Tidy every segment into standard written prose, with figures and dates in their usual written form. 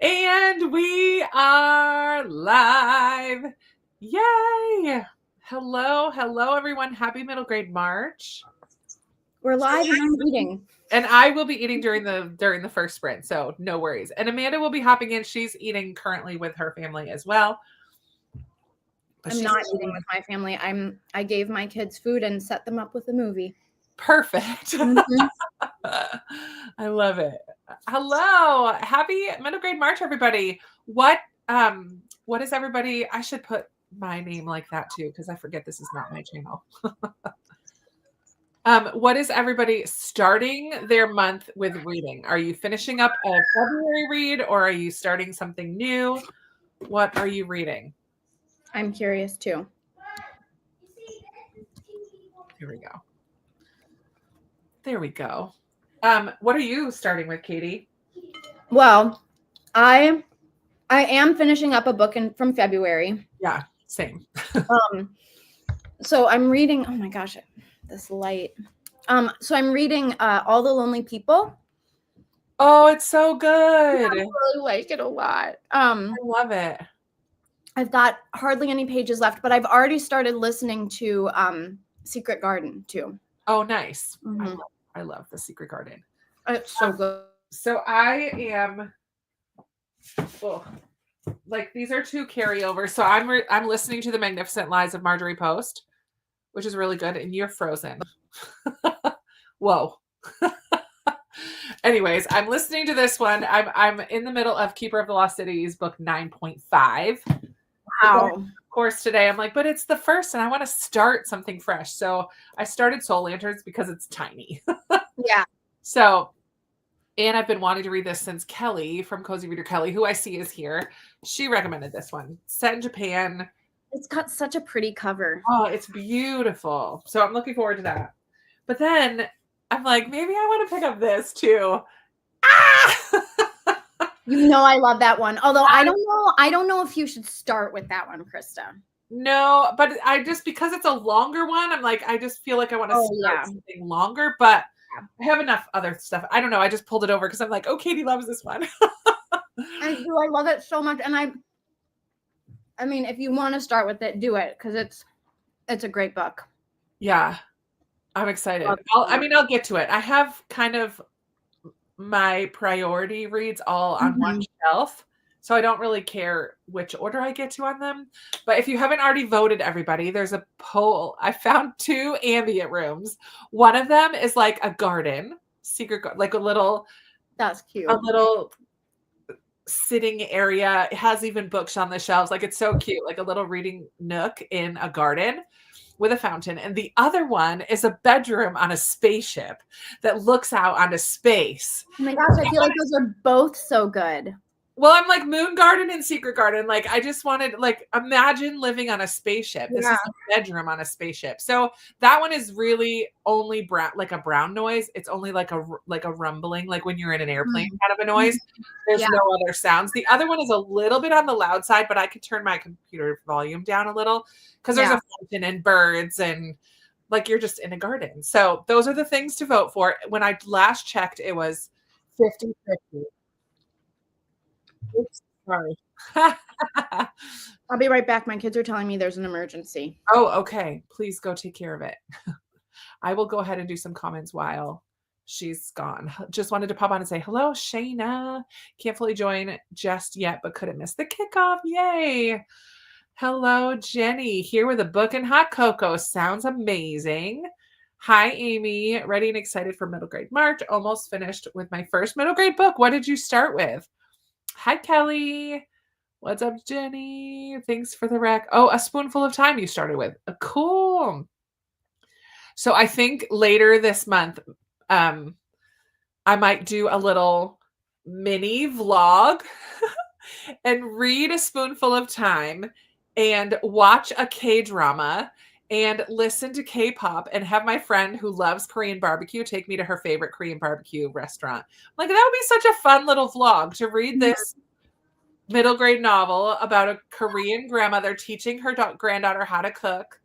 And we are live. Yay! Hello, everyone. Happy middle grade March. We're live and I'm eating. And I will be eating during the first sprint, so no worries. And Amanda will be hopping in. She's eating currently with her family as well. But I'm not eating with my family. I gave my kids food and set them up with a movie. Perfect. Mm-hmm. I love it. Hello. Happy middle grade March, everybody. What is everybody? I should put my name like that too, because I forget this is not my channel. What is everybody starting their month with reading? Are you finishing up a February read or are you starting something new? What are you reading? I'm curious too. Here we go. There we go. What are you starting with, Katie? Well, I am finishing up a book from February. Yeah, same. So I'm reading, oh my gosh, this light. So I'm reading All the Lonely People. Oh, it's so good. I really like it a lot. I love it. I've got hardly any pages left, but I've already started listening to Secret Garden too. Oh, nice. Mm-hmm. I love The Secret Garden. It's so good. So I am, like these are two carryovers. So I'm listening to The Magnificent Lies of Marjorie Post, which is really good, and you're frozen. Whoa. Anyways, I'm listening to this one. I'm in the middle of Keeper of the Lost Cities, book 9.5. Wow. Of course, today I'm like, but it's the first and I want to start something fresh. So I started Soul Lanterns because it's tiny. Yeah. So, and I've been wanting to read this since Kelly from Cozy Reader Kelly, who I see is here. She recommended this one. Set in Japan. It's got such a pretty cover. Oh, it's beautiful. So I'm looking forward to that. But then I'm like, maybe I want to pick up this too. You know I love that one. Although I don't know if you should start with that one, Krista. No, but I just, because it's a longer one, I'm like, I just feel like I want to start something longer, but I have enough other stuff. I don't know. I just pulled it over because I'm like, oh, Katie loves this one. I do. I love it so much. And I mean, if you want to start with it, do it because it's a great book. Yeah. I'm excited. I'll get to it. I have kind of my priority reads all on one shelf. So I don't really care which order I get to on them. But if you haven't already voted, everybody, there's a poll. I found 2 ambient rooms. One of them is like a garden, like a little. That's cute. A little sitting area. It has even books on the shelves. Like it's so cute, like a little reading nook in a garden with a fountain. And the other one is a bedroom on a spaceship that looks out onto space. Oh my gosh, I feel like those are both so good. Well, I'm like Moon Garden and Secret Garden. Like I just wanted, like, imagine living on a spaceship. This is a bedroom on a spaceship. So that one is really only brown, like a brown noise. It's only like a rumbling, like when you're in an airplane kind of a noise. There's no other sounds. The other one is a little bit on the loud side, but I could turn my computer volume down a little because there's a fountain and birds and like you're just in a garden. So those are the things to vote for. When I last checked, it was 50-50. Oops, sorry. I'll be right back. My kids are telling me there's an emergency. Oh, okay. Please go take care of it. I will go ahead and do some comments while she's gone. Just wanted to pop on and say, hello, Shayna. Can't fully join just yet, but couldn't miss the kickoff. Yay. Hello, Jenny. Here with a book and hot cocoa. Sounds amazing. Hi, Amy. Ready and excited for middle grade March. Almost finished with my first middle grade book. What did you start with? Hi, Kelly. What's up, Jenny? Thanks for the rec. Oh, A Spoonful of Time you started with. Cool. So I think later this month, I might do a little mini vlog and read A Spoonful of Time and watch a K-drama and listen to K-pop and have my friend who loves Korean barbecue take me to her favorite Korean barbecue restaurant. Like, that would be such a fun little vlog to read this middle grade novel about a Korean grandmother teaching her granddaughter how to cook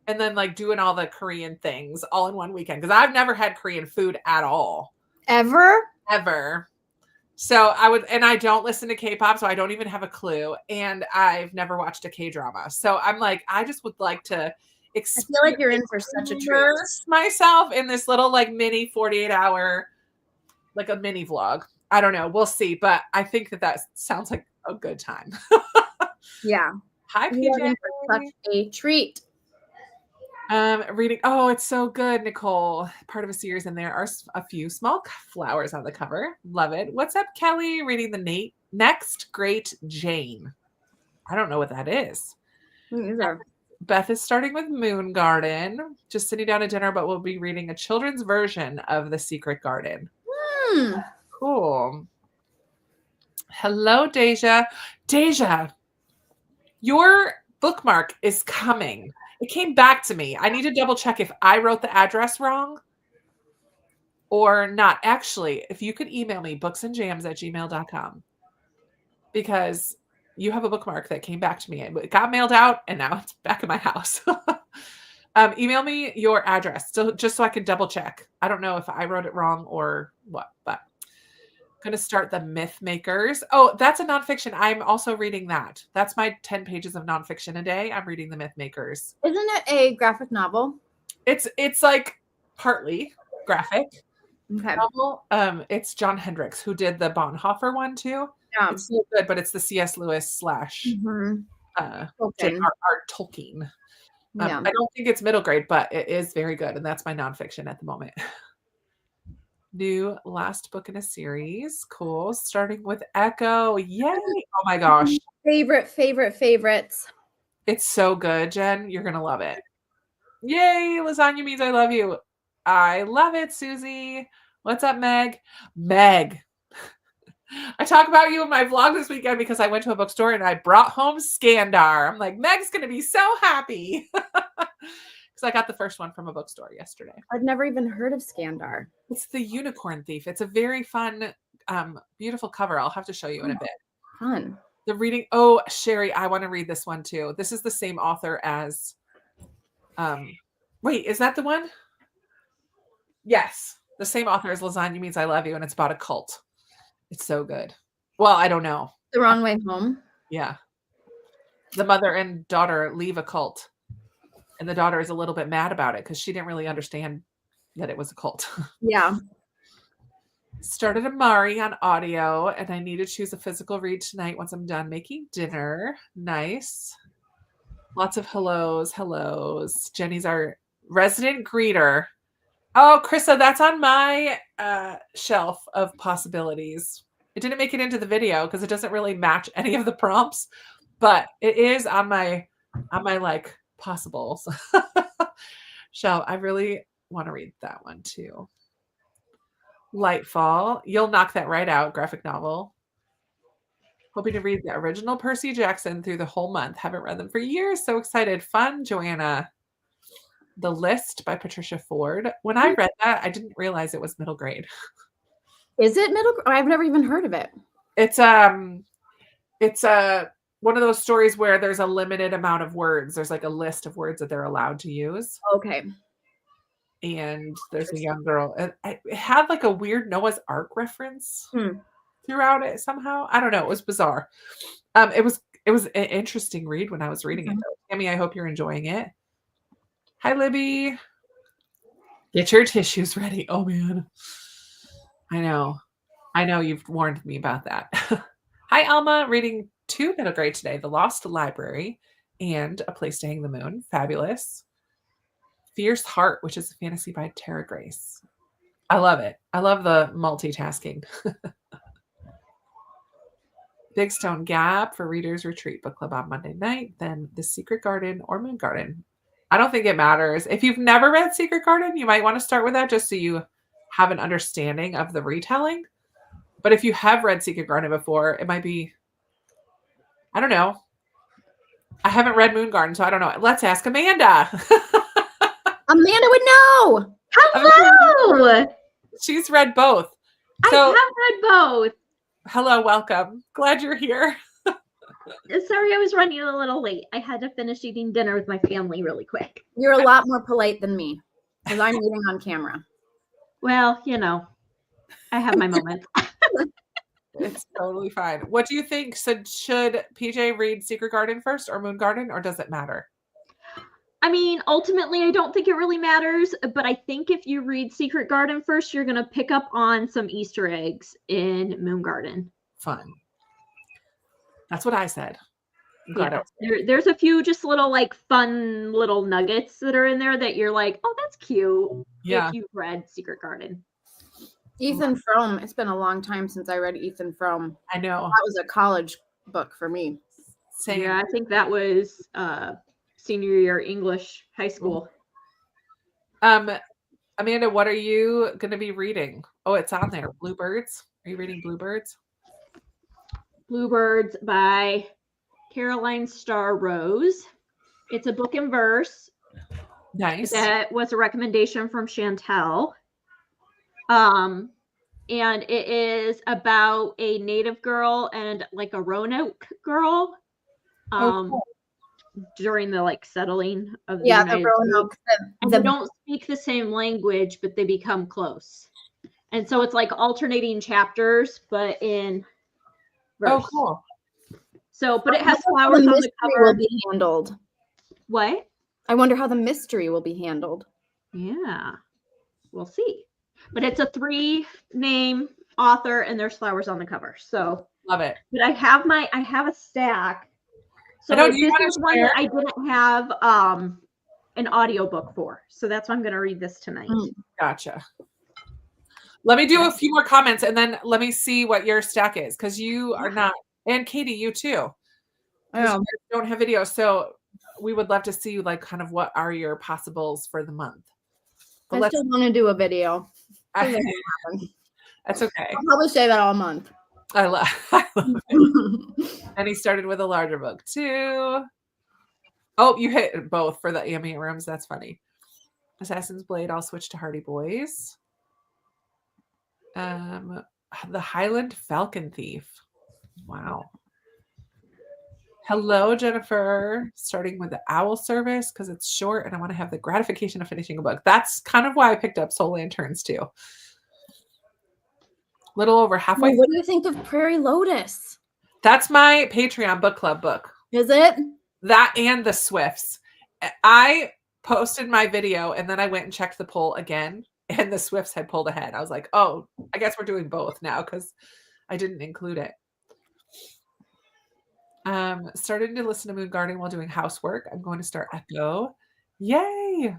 and then like doing all the Korean things all in one weekend. Because I've never had Korean food at all. Ever? So I don't listen to K-pop, so I don't even have a clue. And I've never watched a K-drama. So I'm like, I just would like to I feel like you're in for such a treat. immerse myself in this little like mini 48-hour, like a mini vlog. I don't know. We'll see. But I think that sounds like a good time. Yeah. Hi, You are PJ. in for such a treat. Reading. Oh, it's so good, Nicole. Part of a series, and there are a few small flowers on the cover. Love it. What's up, Kelly? Reading the Next Great Jane. I don't know what that is. Me either. Beth is starting with Moon Garden. Just sitting down at dinner, but we'll be reading a children's version of The Secret Garden. Cool. Hello, Deja. Deja, your bookmark is coming. It came back to me. I need to double check if I wrote the address wrong or not. Actually, if you could email me booksandjams@gmail.com, because you have a bookmark that came back to me. It got mailed out and now it's back in my house. Email me your address just so I can double check. I don't know if I wrote it wrong or what, but I'm going to start the Myth Makers. Oh, that's a nonfiction. I'm also reading that. That's my 10 pages of nonfiction a day. I'm reading the Myth Makers. Isn't it a graphic novel? It's like partly graphic novel. It's John Hendricks who did the Bonhoeffer one too. Yeah. It's so good, but it's the C.S. Lewis / J.R.R. Tolkien. I don't think it's middle grade, but it is very good, and that's my nonfiction at the moment. New last book in a series. Cool. Starting with Echo. Yay. Oh my gosh. Favorites. It's so good, Jen. You're going to love it. Yay. Lasagna means I love you. I love it, Susie. What's up, Meg? Meg. I talk about you in my vlog this weekend because I went to a bookstore and I brought home Skandar. I'm like, Meg's going to be so happy. I got the first one from a bookstore yesterday. I've never even heard of Skandar. It's the Unicorn Thief. It's a very fun, beautiful cover. I'll have to show you in a bit. Fun. The reading. Oh, Sherry, I want to read this one too. This is the same author as. Wait, is that the one? Yes, the same author as Lasagna Means I Love You, and it's about a cult. It's so good. Well, I don't know. The Wrong Way Home. Yeah. The mother and daughter leave a cult. And the daughter is a little bit mad about it because she didn't really understand that it was a cult. Yeah. Started Amari on audio, and I need to choose a physical read tonight once I'm done making dinner. Nice. Lots of hellos. Jenny's our resident greeter. Oh, Krista, that's on my shelf of possibilities. It didn't make it into the video because it doesn't really match any of the prompts, but it is on my like possibles. Shelf. I really want to read that one too. Lightfall. You'll knock that right out. Graphic novel. Hoping to read the original Percy Jackson through the whole month. Haven't read them for years. So excited. Fun, Joanna. The List by Patricia Ford. When I read that, I didn't realize it was middle grade. Is it middle? I've never even heard of it. It's one of those stories where there's a limited amount of words. There's like a list of words that they're allowed to use. Okay. And there's a young girl. It had like a weird Noah's Ark reference throughout it somehow. I don't know. It was bizarre. It was an interesting read when I was reading it. Tammy, I hope you're enjoying it. Hi, Libby. Get your tissues ready. Oh, man. I know you've warned me about that. Hi, Alma. Reading 2 middle grade today. The Lost Library and A Place to Hang the Moon. Fabulous. Fierce Heart, which is a fantasy by Tara Grace. I love it. I love the multitasking. Big Stone Gap for Readers Retreat Book Club on Monday night. Then The Secret Garden or Moon Garden. I don't think it matters. If you've never read Secret Garden, you might want to start with that just so you have an understanding of the retelling. But if you have read Secret Garden before, it might be, I don't know. I haven't read Moon Garden, so I don't know. Let's ask Amanda. Amanda would know. Hello. She's read both. I have read both. Hello, welcome. Glad you're here. Sorry, I was running a little late. I had to finish eating dinner with my family really quick. You're a lot more polite than me because I'm eating on camera. Well, I have my moments. It's totally fine. What do you think? Should PJ read Secret Garden first or Moon Garden, or does it matter? I mean, ultimately, I don't think it really matters, but I think if you read Secret Garden first, you're going to pick up on some Easter eggs in Moon Garden. Fun. That's what I said. I'm glad there's a few just little like fun little nuggets that are in there that you're like, oh, that's cute. Yeah. If you've read Secret Garden. Ethan Frome. It's been a long time since I read Ethan Frome. I know. That was a college book for me. Same. Yeah, I think that was senior year English high school. Amanda, what are you going to be reading? Oh, it's on there. Bluebirds. Are you reading Bluebirds? Bluebirds by Caroline Starr Rose. It's a book in verse. Nice. That was a recommendation from Chantel. And it is about a native girl and like a Roanoke girl. Cool. During the like settling of the the Roanoke. They don't speak the same language, but they become close. And so it's like alternating chapters, but in verse. Oh, cool. So, but it has flowers on the cover. Will be handled. What? I wonder how the mystery will be handled. Yeah, we'll see. But it's a 3-name author, and there's flowers on the cover. So love it. But I have a stack. So this is one that I didn't have an audiobook for. So that's why I'm going to read this tonight. Gotcha. Let me do a few more comments, and then let me see what your stack is, because you are not, and Katie, you too. You don't have video, so we would love to see like kind of what are your possibles for the month. But I still want to do a video. That's okay. I'll probably say that all month. I love it. And he started with a larger book too. Oh, you hit both for the ambient rooms. That's funny. Assassin's Blade. I'll switch to Hardy Boys. The Highland Falcon Thief. Wow. Hello, Jennifer. Starting with the Owl Service because it's short and I want to have the gratification of finishing a book. That's kind of why I picked up Soul Lanterns too. Little over halfway. What do you think of Prairie Lotus? That's my Patreon book club book. Is it? That and the Swifts. I posted my video and then I went and checked the poll again and the Swifts had pulled ahead. I was like, oh, I guess we're doing both now because I didn't include it. Started to listen to Moon Garden while doing housework. I'm going to start Echo. Yay!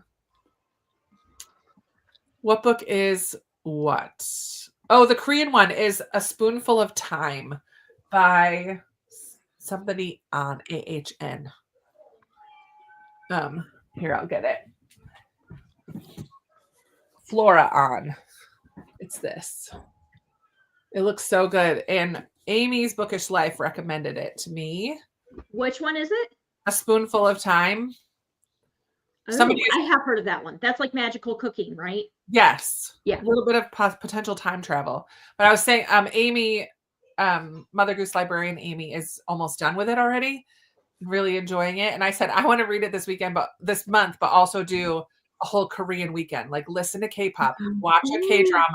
What book is what? Oh, the Korean one is A Spoonful of Time by somebody on AHN. Here, I'll get it. Flora on. It's this. It looks so good. And Amy's Bookish Life recommended it to me. Which one is it? A Spoonful of Time. I have heard of that one. That's like magical cooking, right? Yes. Yeah. A little bit of potential time travel. But I was saying, Amy, Mother Goose Librarian Amy is almost done with it already. Really enjoying it. And I said, I want to read it this month, but also do a whole Korean weekend. Like listen to K-pop, watch a K-drama,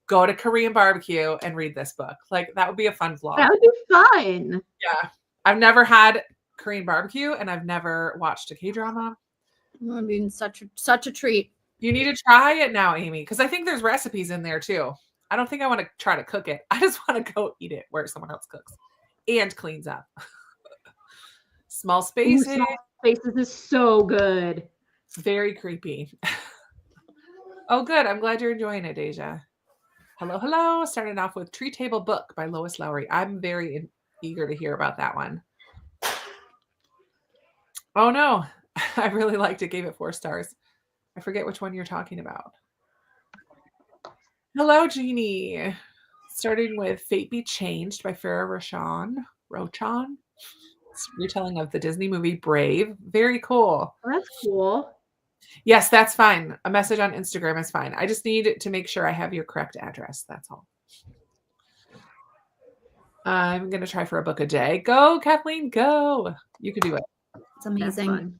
go to Korean barbecue and read this book. Like that would be a fun vlog. That would be fun. Yeah. I've never had Korean barbecue and I've never watched a K-drama. I mean, such a treat. You need to try it now, Amy, because I think there's recipes in there too. I don't think I want to try to cook it. I just want to go eat it where someone else cooks and cleans up. Small Spaces. Small Spaces is so good. Very creepy. Oh, good. I'm glad you're enjoying it, Deja. Hello, hello. Starting off with Tree Table Book by Lois Lowry. I'm very eager to hear about that one. Oh, no. I really liked it. Gave it 4 stars. I forget which one you're talking about. Hello, Jeannie. Starting with Fate Be Changed by Farrah Rochon. It's retelling of the Disney movie Brave. Very cool. Oh, that's cool. Yes, that's fine. A message on Instagram is fine. I just need to make sure I have your correct address. That's all. I'm going to try for a book a day. Go, Kathleen, go. You can do it. It's amazing.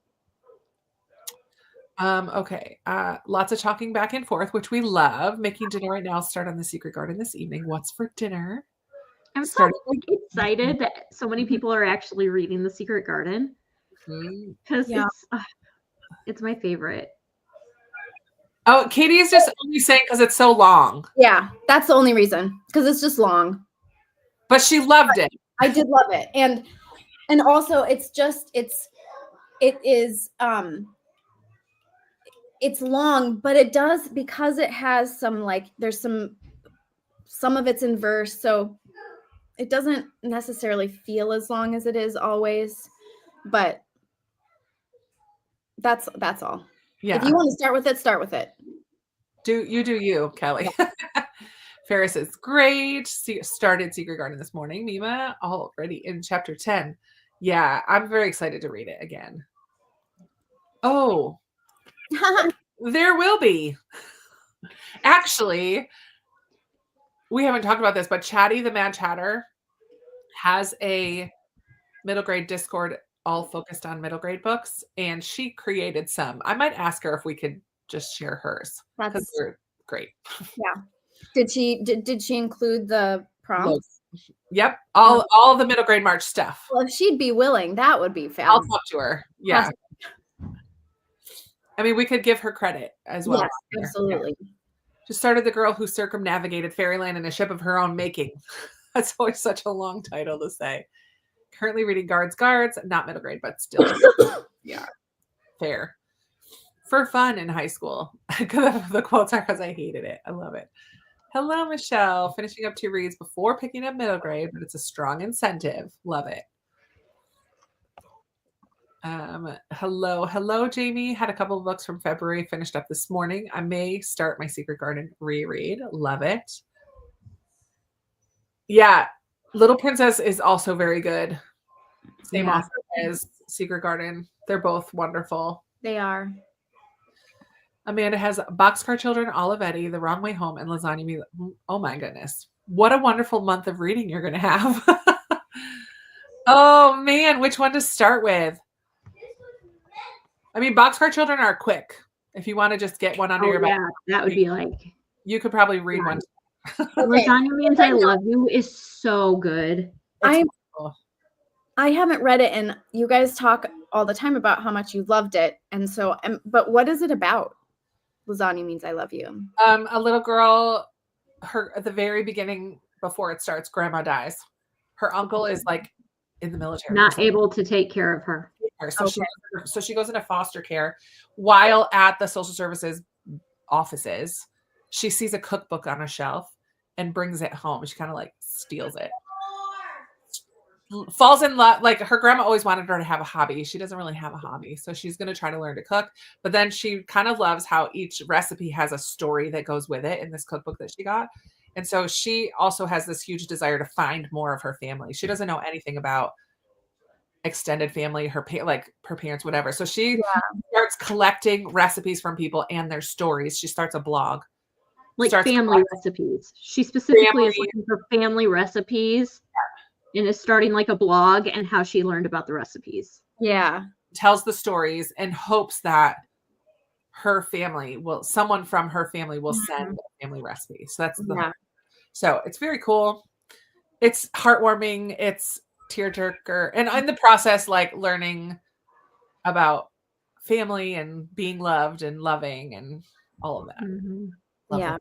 Okay. Lots of talking back and forth, which we love. Making dinner right now. I'll start on the Secret Garden this evening. What's for dinner? I'm so Started- like excited that so many people are actually reading The Secret Garden Mhm. because Yeah. it's my favorite. Oh, Katie is just only saying because it's so long, Yeah, that's the only reason, because it's just long. but she loved it. I did love it, and also it is it's long, but it does, because it has some, like, there's some of it's in verse, so it doesn't necessarily feel as long as it is always, but that's all. Yeah. If you want to start with it, start with it. Do you, Kelly? Ferris is great. Started Secret Garden this morning. Mima already in chapter 10. Yeah, I'm very excited to read it again. Oh, there will be. Actually, we haven't talked about this, but Chatty the Mad Chatter has a middle grade Discord all focused on middle grade books, and she created some. I might ask her if we could just share hers because That's they're great. yeah. Did she include the prompts? Yep, all the middle grade March stuff. Well, if she'd be willing, that would be I'll fabulous. talk to her. Yeah. I mean, we could give her credit as well. Yes, absolutely. Yeah. Just started The Girl Who Circumnavigated Fairyland in a Ship of Her Own Making. That's always such a long title to say. Currently reading Guards, not middle grade, but still. Yeah. Fair. For fun in high school. The quotes are because I hated it. I love it. Hello, Michelle. Finishing up 2 reads before picking up middle grade, but it's a strong incentive. Love it. Hello, Jamie. Had a couple of books from February finished up this morning. I may start my Secret Garden reread. Love it. Yeah, Little Princess is also very good. Same author as Secret Garden. They're both wonderful. They are. Amanda has Boxcar Children, Olivetti, The Wrong Way Home, and Lasagna Music. Oh my goodness. What a wonderful month of reading you're going to have. Oh man, which one to start with? I mean, Boxcar Children are quick. If you want to just get one under your belt. Yeah, that would be like. You could probably read one. Lasagna Means I Love You is so good. I haven't read it, and you guys talk all the time about how much you loved it, and so, but what is it about? Lasagna Means I Love You. A little girl, her at the very beginning, before it starts, grandma dies. Her uncle is like in the military, not able to take care of her. So she goes into foster care. While at the social services offices, she sees a cookbook on a shelf and brings it home. She kind of like steals it. Falls in love. Like her grandma always wanted her to have a hobby. She doesn't really have a hobby. So she's going to try to learn to cook. But then she kind of loves how each recipe has a story that goes with it in this cookbook that she got. And so she also has this huge desire to find more of her family. She doesn't know anything about extended family, her parents, whatever. So she starts collecting recipes from people and their stories. She starts a blog. Like family recipes. She specifically is looking for family recipes. And is starting like a blog and how she learned about the recipes. Yeah. Tells the stories and hopes that someone from her family will send a family recipe. So that's so it's very cool. It's heartwarming. It's tearjerker. And in the process, like learning about family and being loved and loving and all of that. Yeah.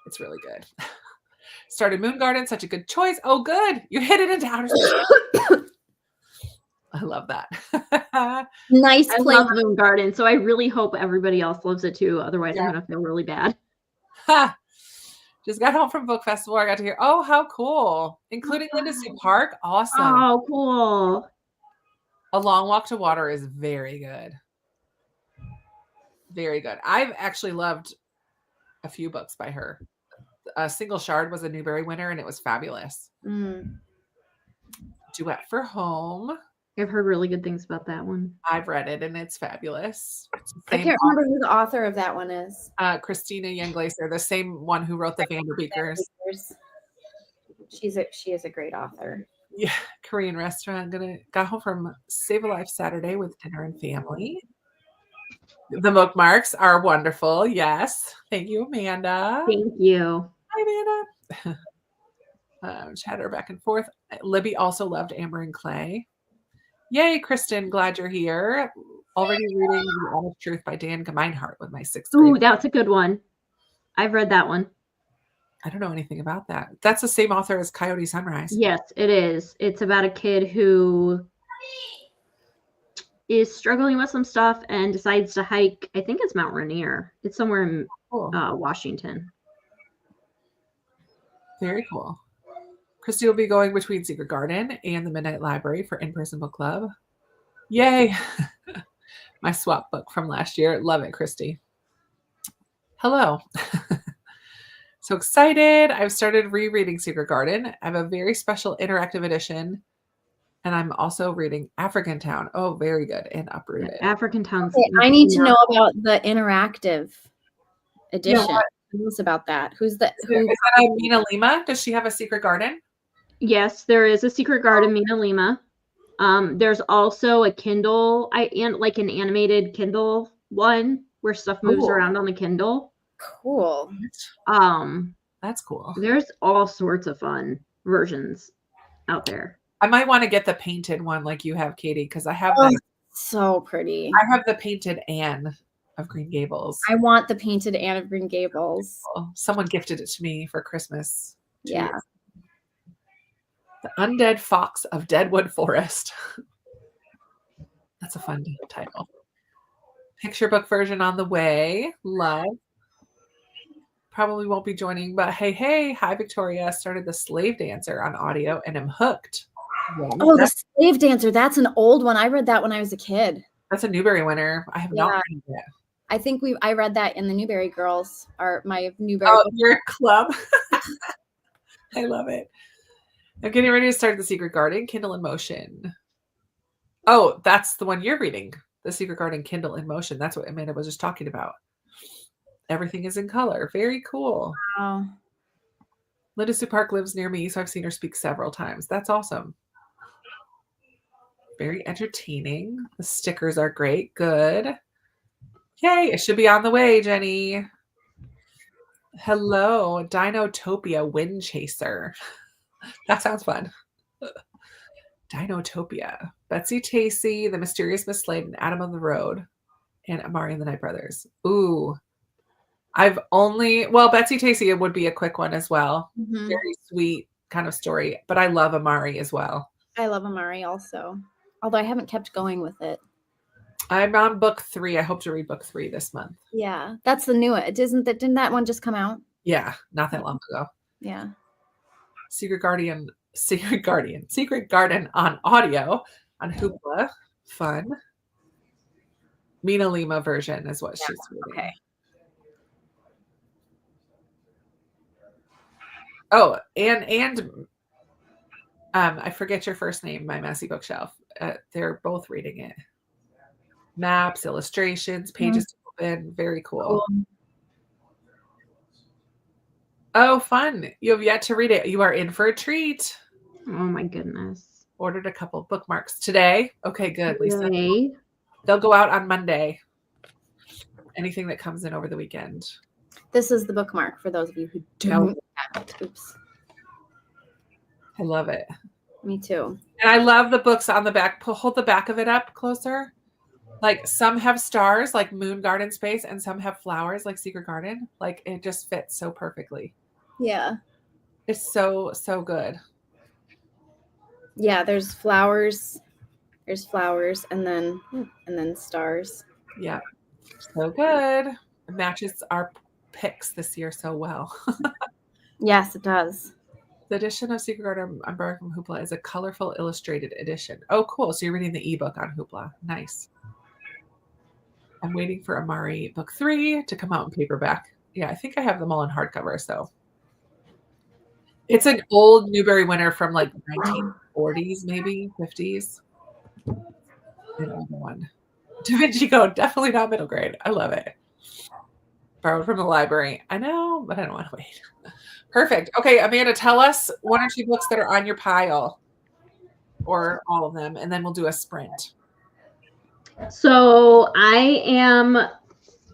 It's really good. Started Moon Garden, such a good choice. Oh, good. You hit it into outer space. I love that. Nice. I love Moon Garden, so I really hope everybody else loves it too. Otherwise, I'm going to feel really bad. Just got home from book festival. I got to hear, oh, how cool. Including Linda Sue Park. Awesome. Oh, cool. A Long Walk to Water is very good. Very good. I've actually loved a few books by her. Single Shard was a Newbery winner, and it was fabulous. Duet for Home. I've heard really good things about that one. I've read it, and it's fabulous. I can't remember who the author of that one is. Christina Young-Glaser, the same one who wrote the Vanderbeekers. She is a great author. Yeah, Korean restaurant. Got home from Save a Life Saturday with dinner and family. The bookmarks are wonderful. Yes. Thank you, Amanda. Thank you. Hi, Amanda. Chatter back and forth. Libby also loved Amber and Clay. Yay, Kristen, glad you're here. Already reading The Honest Truth by Dan Gemeinhart with my 6th grade. Ooh, that's a good one. I've read that one. I don't know anything about that. That's the same author as Coyote Sunrise. Yes, it is. It's about a kid who is struggling with some stuff and decides to hike. I think it's Mount Rainier. It's somewhere in Cool. Washington. Very cool. Christy will be going between Secret Garden and the Midnight Library for in-person book club. Yay! My swap book from last year. Love it, Christy. Hello. So excited. I've started rereading Secret Garden. I have a very special interactive edition. And I'm also reading African Town. Oh, very good. And Uprooted. African Town's. Okay, I need to know about the interactive edition. Yeah, Tell us about that. Who's the Is that Mina Lima? Does she have a Secret Garden? Yes, there is a Secret Garden, Mina Lima. There's also a Kindle, like an animated Kindle one where stuff moves around on the Kindle. Cool. That's cool. There's all sorts of fun versions out there. I might want to get the painted one like you have, Katie, because I have so pretty. I have the painted Anne of Green Gables. I want the painted Anne of Green Gables. Someone gifted it to me for Christmas. Yeah. The Undead Fox of Deadwood Forest. That's a fun title. Picture book version on the way. Love. Probably won't be joining, but hey, hi Victoria. Started The Slave Dancer on audio and am hooked. Oh, The Slave Dancer. That's an old one. I read that when I was a kid. That's a Newbery winner. I have not read it yet. I think I read that in the Newbery Girls, or my Newbery. Oh, your club. I love it. I'm getting ready to start The Secret Garden, Kindle in Motion. Oh, that's the one you're reading. The Secret Garden, Kindle in Motion. That's what Amanda was just talking about. Everything is in color. Very cool. Wow. Linda Sue Park lives near me, so I've seen her speak several times. That's awesome. Very entertaining. The stickers are great. Good. Yay, it should be on the way, Jenny. Hello, Dinotopia Wind Chaser. That sounds fun. Dinotopia. Betsy Tacy, The Mysterious Miss Slade, and Adam on the Road, and Amari and the Night Brothers. Ooh. Betsy Tacy would be a quick one as well. Mm-hmm. Very sweet kind of story, but I love Amari as well. I love Amari also, although I haven't kept going with it. I'm on book 3. I hope to read book 3 this month. Yeah, that's the new one. Didn't that one just come out? Yeah, not that long ago. Yeah. Secret Garden on audio on Hoopla. Fun. Mina Lima version is what she's reading. Okay. Oh, and I forget your first name, My Messy Bookshelf. They're both reading it. Maps, illustrations, pages to open. Very cool. Oh, fun. You have yet to read it. You are in for a treat. Oh, my goodness. Ordered a couple bookmarks today. Okay, good, Lisa. Yay. They'll go out on Monday. Anything that comes in over the weekend. This is the bookmark for those of you who don't have it. Oops. I love it. Me too. And I love the books on the back. Hold the back of it up closer. Like some have stars like Moon Garden Space and some have flowers like Secret Garden. Like it just fits so perfectly. Yeah. It's so good. Yeah, there's flowers. There's flowers and then stars. Yeah. So good. It matches our picks this year so well. Yes, it does. The edition of Secret Garden I'm borrowing from Hoopla is a colorful illustrated edition. Oh, cool. So you're reading the ebook on Hoopla. Nice. I'm waiting for Amari book 3 to come out in paperback. Yeah, I think I have them all in hardcover. So it's an old Newbery winner from like 1940s, maybe 50s. An older one. Da Vinci Code, definitely not middle grade. I love it. Borrowed from the library. I know, but I don't want to wait. Perfect. Okay, Amanda, tell us 1 or 2 books that are on your pile, or all of them, and then we'll do a sprint. So I am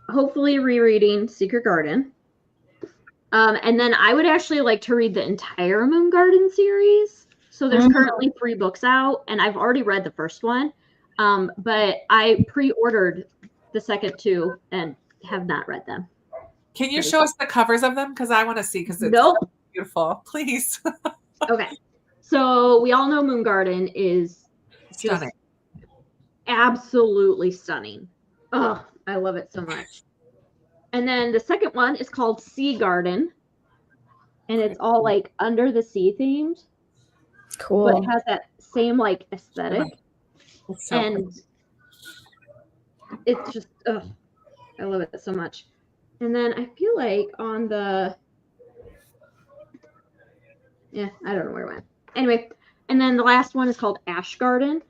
hopefully rereading Secret Garden. And then I would actually like to read the entire Moon Garden series. So there's currently 3 books out, and I've already read the first one. But I pre-ordered the second 2 and have not read them. Can you show us the covers of them? Because I want to see, because it's Nope. beautiful. Please. Okay. So we all know Moon Garden is Stunning. just absolutely stunning. Oh, I love it so much. And then the second one is called Sea Garden. And it's all like under the sea themed. Cool. But it has that same like aesthetic. It's so And pretty. it's just, I love it so much. And then I feel like on the, I don't know where it went. Anyway, and then the last one is called Ash Garden.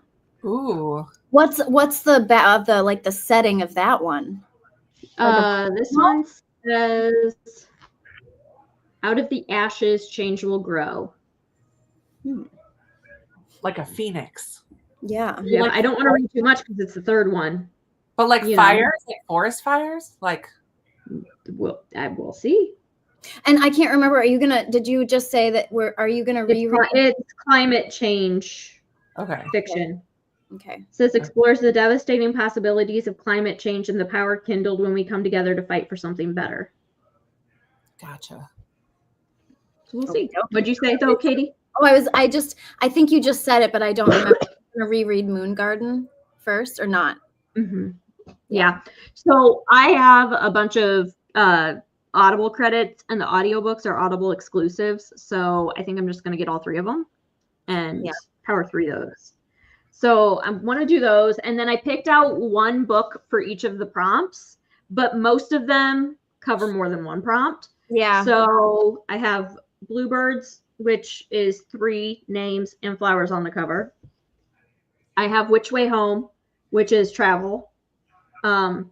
Ooh. What's the like the setting of that one? This one says, out of the ashes, change will grow. Like a phoenix. Yeah. Yeah, Like I don't want to read too much because it's the third one. But like You know. fires, like forest fires? Like, We'll see. And I can't remember. Did you just say that are you gonna reread? It's climate change okay. fiction. Okay. It says explores the devastating possibilities of climate change and the power kindled when we come together to fight for something better. Gotcha. So we'll see. What'd you say though, Katie? Oh, I think you just said it, but I don't remember. Are you gonna reread Moon Garden first or not? Mm-hmm. Yeah. So I have a bunch of Audible credits, and the audiobooks are Audible exclusives. So I think I'm just going to get all 3 of them and power through those. So I want to do those. And then I picked out 1 book for each of the prompts, but most of them cover more than 1 prompt. Yeah. So I have Bluebirds, which is 3 names and flowers on the cover. I have Which Way Home, which is travel. And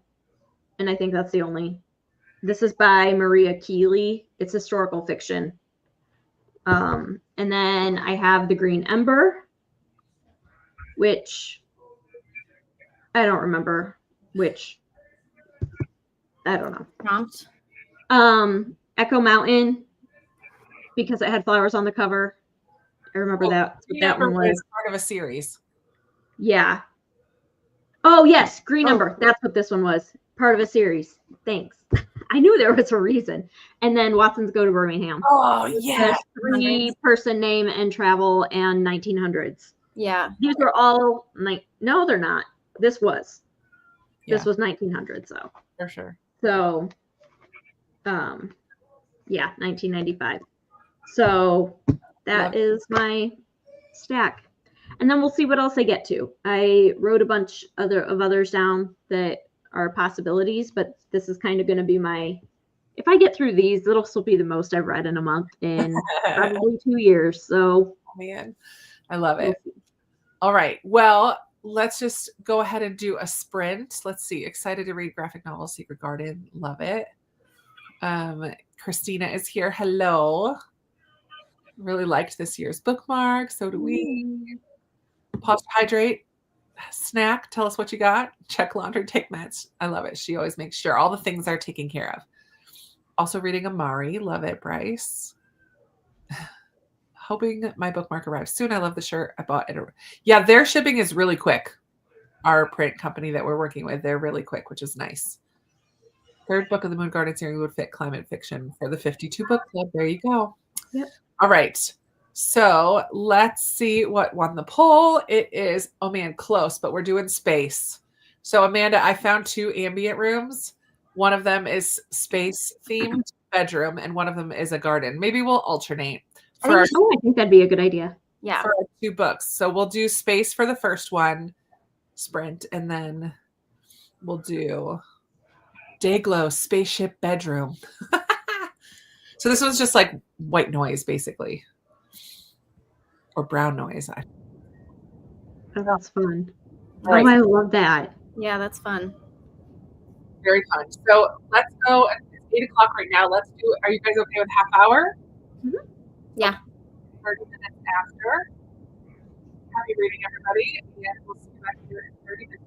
I think that's the only. This is by Maria Keeley. It's historical fiction. And then I have The Green Ember, which I don't remember which. I don't know. Prompt. Echo Mountain, because it had flowers on the cover. I remember that. That one was part of a series. Yeah. Oh yes, Green Ember. That's what this one was. Part of a series. Thanks. I knew there was a reason. And then Watson's Go to Birmingham. Oh yeah. 3-person name and travel and 1900s. Yeah. These were all no, they're not. This was 1900s though. For sure. So, 1995. So that is my stack. And then we'll see what else I get to. I wrote a bunch of others down that are possibilities, but this is kind of going to be if I get through these, it'll still be the most I've read in a month in probably 2 years. So, man, I love it. All right. Well, let's just go ahead and do a sprint. Let's see. Excited to read graphic novel Secret Garden. Love it. Christina is here. Hello. Really liked this year's bookmark. So do we. Pause to hydrate. Snack. Tell us what you got. Check laundry. Take meds. I love it. She always makes sure all the things are taken care of. Also reading Amari. Love it, Bryce. Hoping my bookmark arrives soon. I love the shirt. I bought it. Yeah, their shipping is really quick. Our print company that we're working with, they're really quick, which is nice. 3rd book of the Moon Garden series would fit climate fiction for the 52 book club. There you go. Yep. All right. So let's see what won the poll. It is, oh man, close, but we're doing space. So Amanda, I found 2 ambient rooms. One of them is space themed bedroom and one of them is a garden. Maybe we'll alternate. I think that'd be a good idea. Yeah. For 2 books. So we'll do space for the first one, sprint, and then we'll do Dayglow spaceship bedroom. So this one's just like white noise, basically. Or brown noise. Oh, that's fun. Right. Oh, I love that. Yeah, that's fun. Very fun. So let's go. It's 8:00 right now. Let's do. Are you guys okay with half hour? Mm-hmm. Yeah. 30 minutes after. Happy reading, everybody. And we'll see you back here in 30 minutes.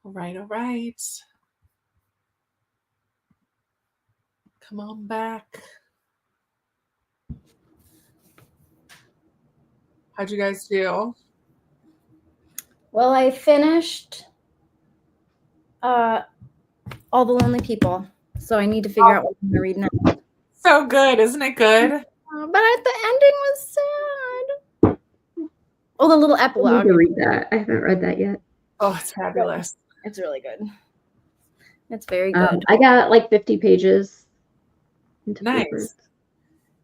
All right, all right. Come on back. How'd you guys do? Well, I finished All the Lonely People, so I need to figure out what I'm going to read now. So good, isn't it good? But the ending was sad. Oh, the little I epilogue. need to read that. I haven't read that yet. Oh, it's fabulous. It's really good. It's very good. I got like 50 pages into Nice. Bluebirds.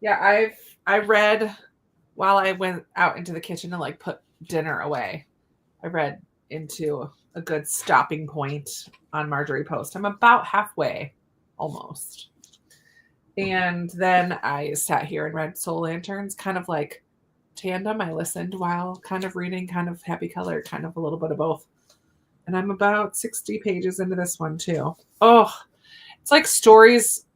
Yeah, I read while I went out into the kitchen to like put dinner away. I read into a good stopping point on Marjorie Post. I'm about halfway, almost. And then I sat here and read Soul Lanterns, kind of like tandem. I listened while kind of reading, kind of happy color, kind of a little bit of both. And I'm about 60 pages into this one too. Oh, it's like stories.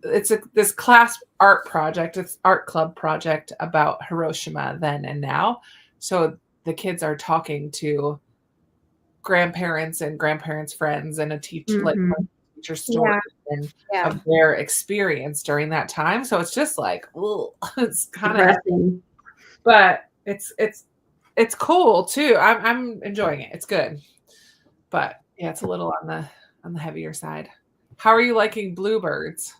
It's this class art project. It's art club project about Hiroshima then and now. So the kids are talking to grandparents and grandparents' friends and a teacher, like teacher story and of their experience during that time. So it's just like, ugh, it's kind of, but it's cool too. I'm enjoying it. It's good, but yeah, it's a little on the heavier side. How are you liking Bluebirds?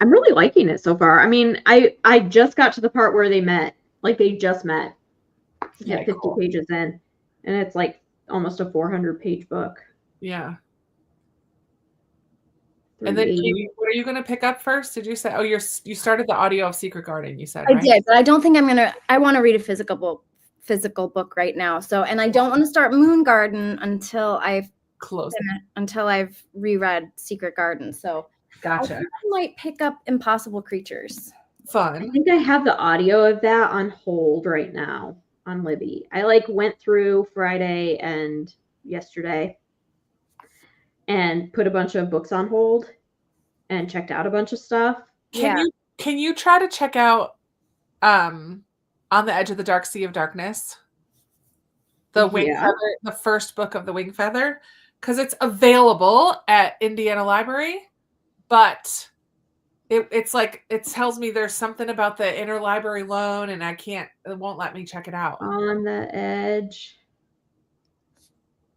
I'm really liking it so far. I mean, I just got to the part where they met. Like they just met. Yeah, 50 cool. Pages in, and it's like almost a 400-page book. Yeah. And then Katie, what are you going to pick up first? Did you say? Oh, you started the audio of Secret Garden. You said, I right? did, but I don't think I'm gonna. I want to read a physical book right now. So, and I don't want to start Moon Garden until I've reread Secret Garden. So, gotcha. I think I might pick up Impossible Creatures. Fun. I think I have the audio of that on hold right now on Libby. I like went through Friday and yesterday and put a bunch of books on hold and checked out a bunch of stuff. Can you try to check out On the Edge of the Dark Sea of Darkness? The Wing Feather, the first book of the Wing Feather, because it's available at Indiana Library, but it's like it tells me there's something about the interlibrary loan, and it won't let me check it out. On the Edge.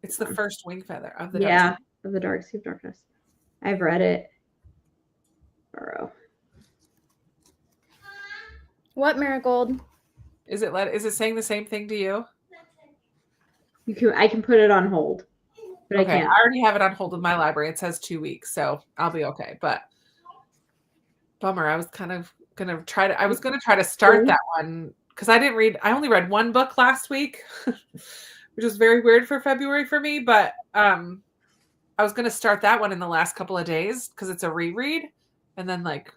It's the first Wing Feather of the Dark Sea of Darkness. I've read it. Burrow. What, Marigold? Is it saying the same thing to you? I can put it on hold. But okay, I can't. I already have it on hold with my library. It says 2 weeks, so I'll be okay. But bummer. I was kind of gonna try to start that one because I only read one book last week, which is very weird for February for me. But I was gonna start that one in the last couple of days because it's a reread, and then like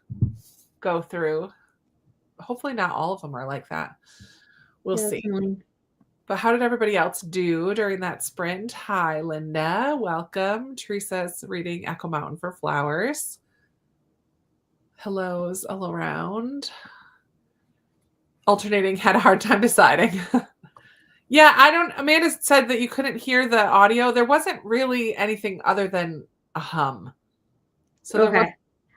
go through. Hopefully, not all of them are like that. We'll see. But how did everybody else do during that sprint? Hi, Linda. Welcome. Teresa's reading Echo Mountain for Flowers. Hellos all around. Alternating had a hard time deciding. Yeah, Amanda said that you couldn't hear the audio. There wasn't really anything other than a hum. So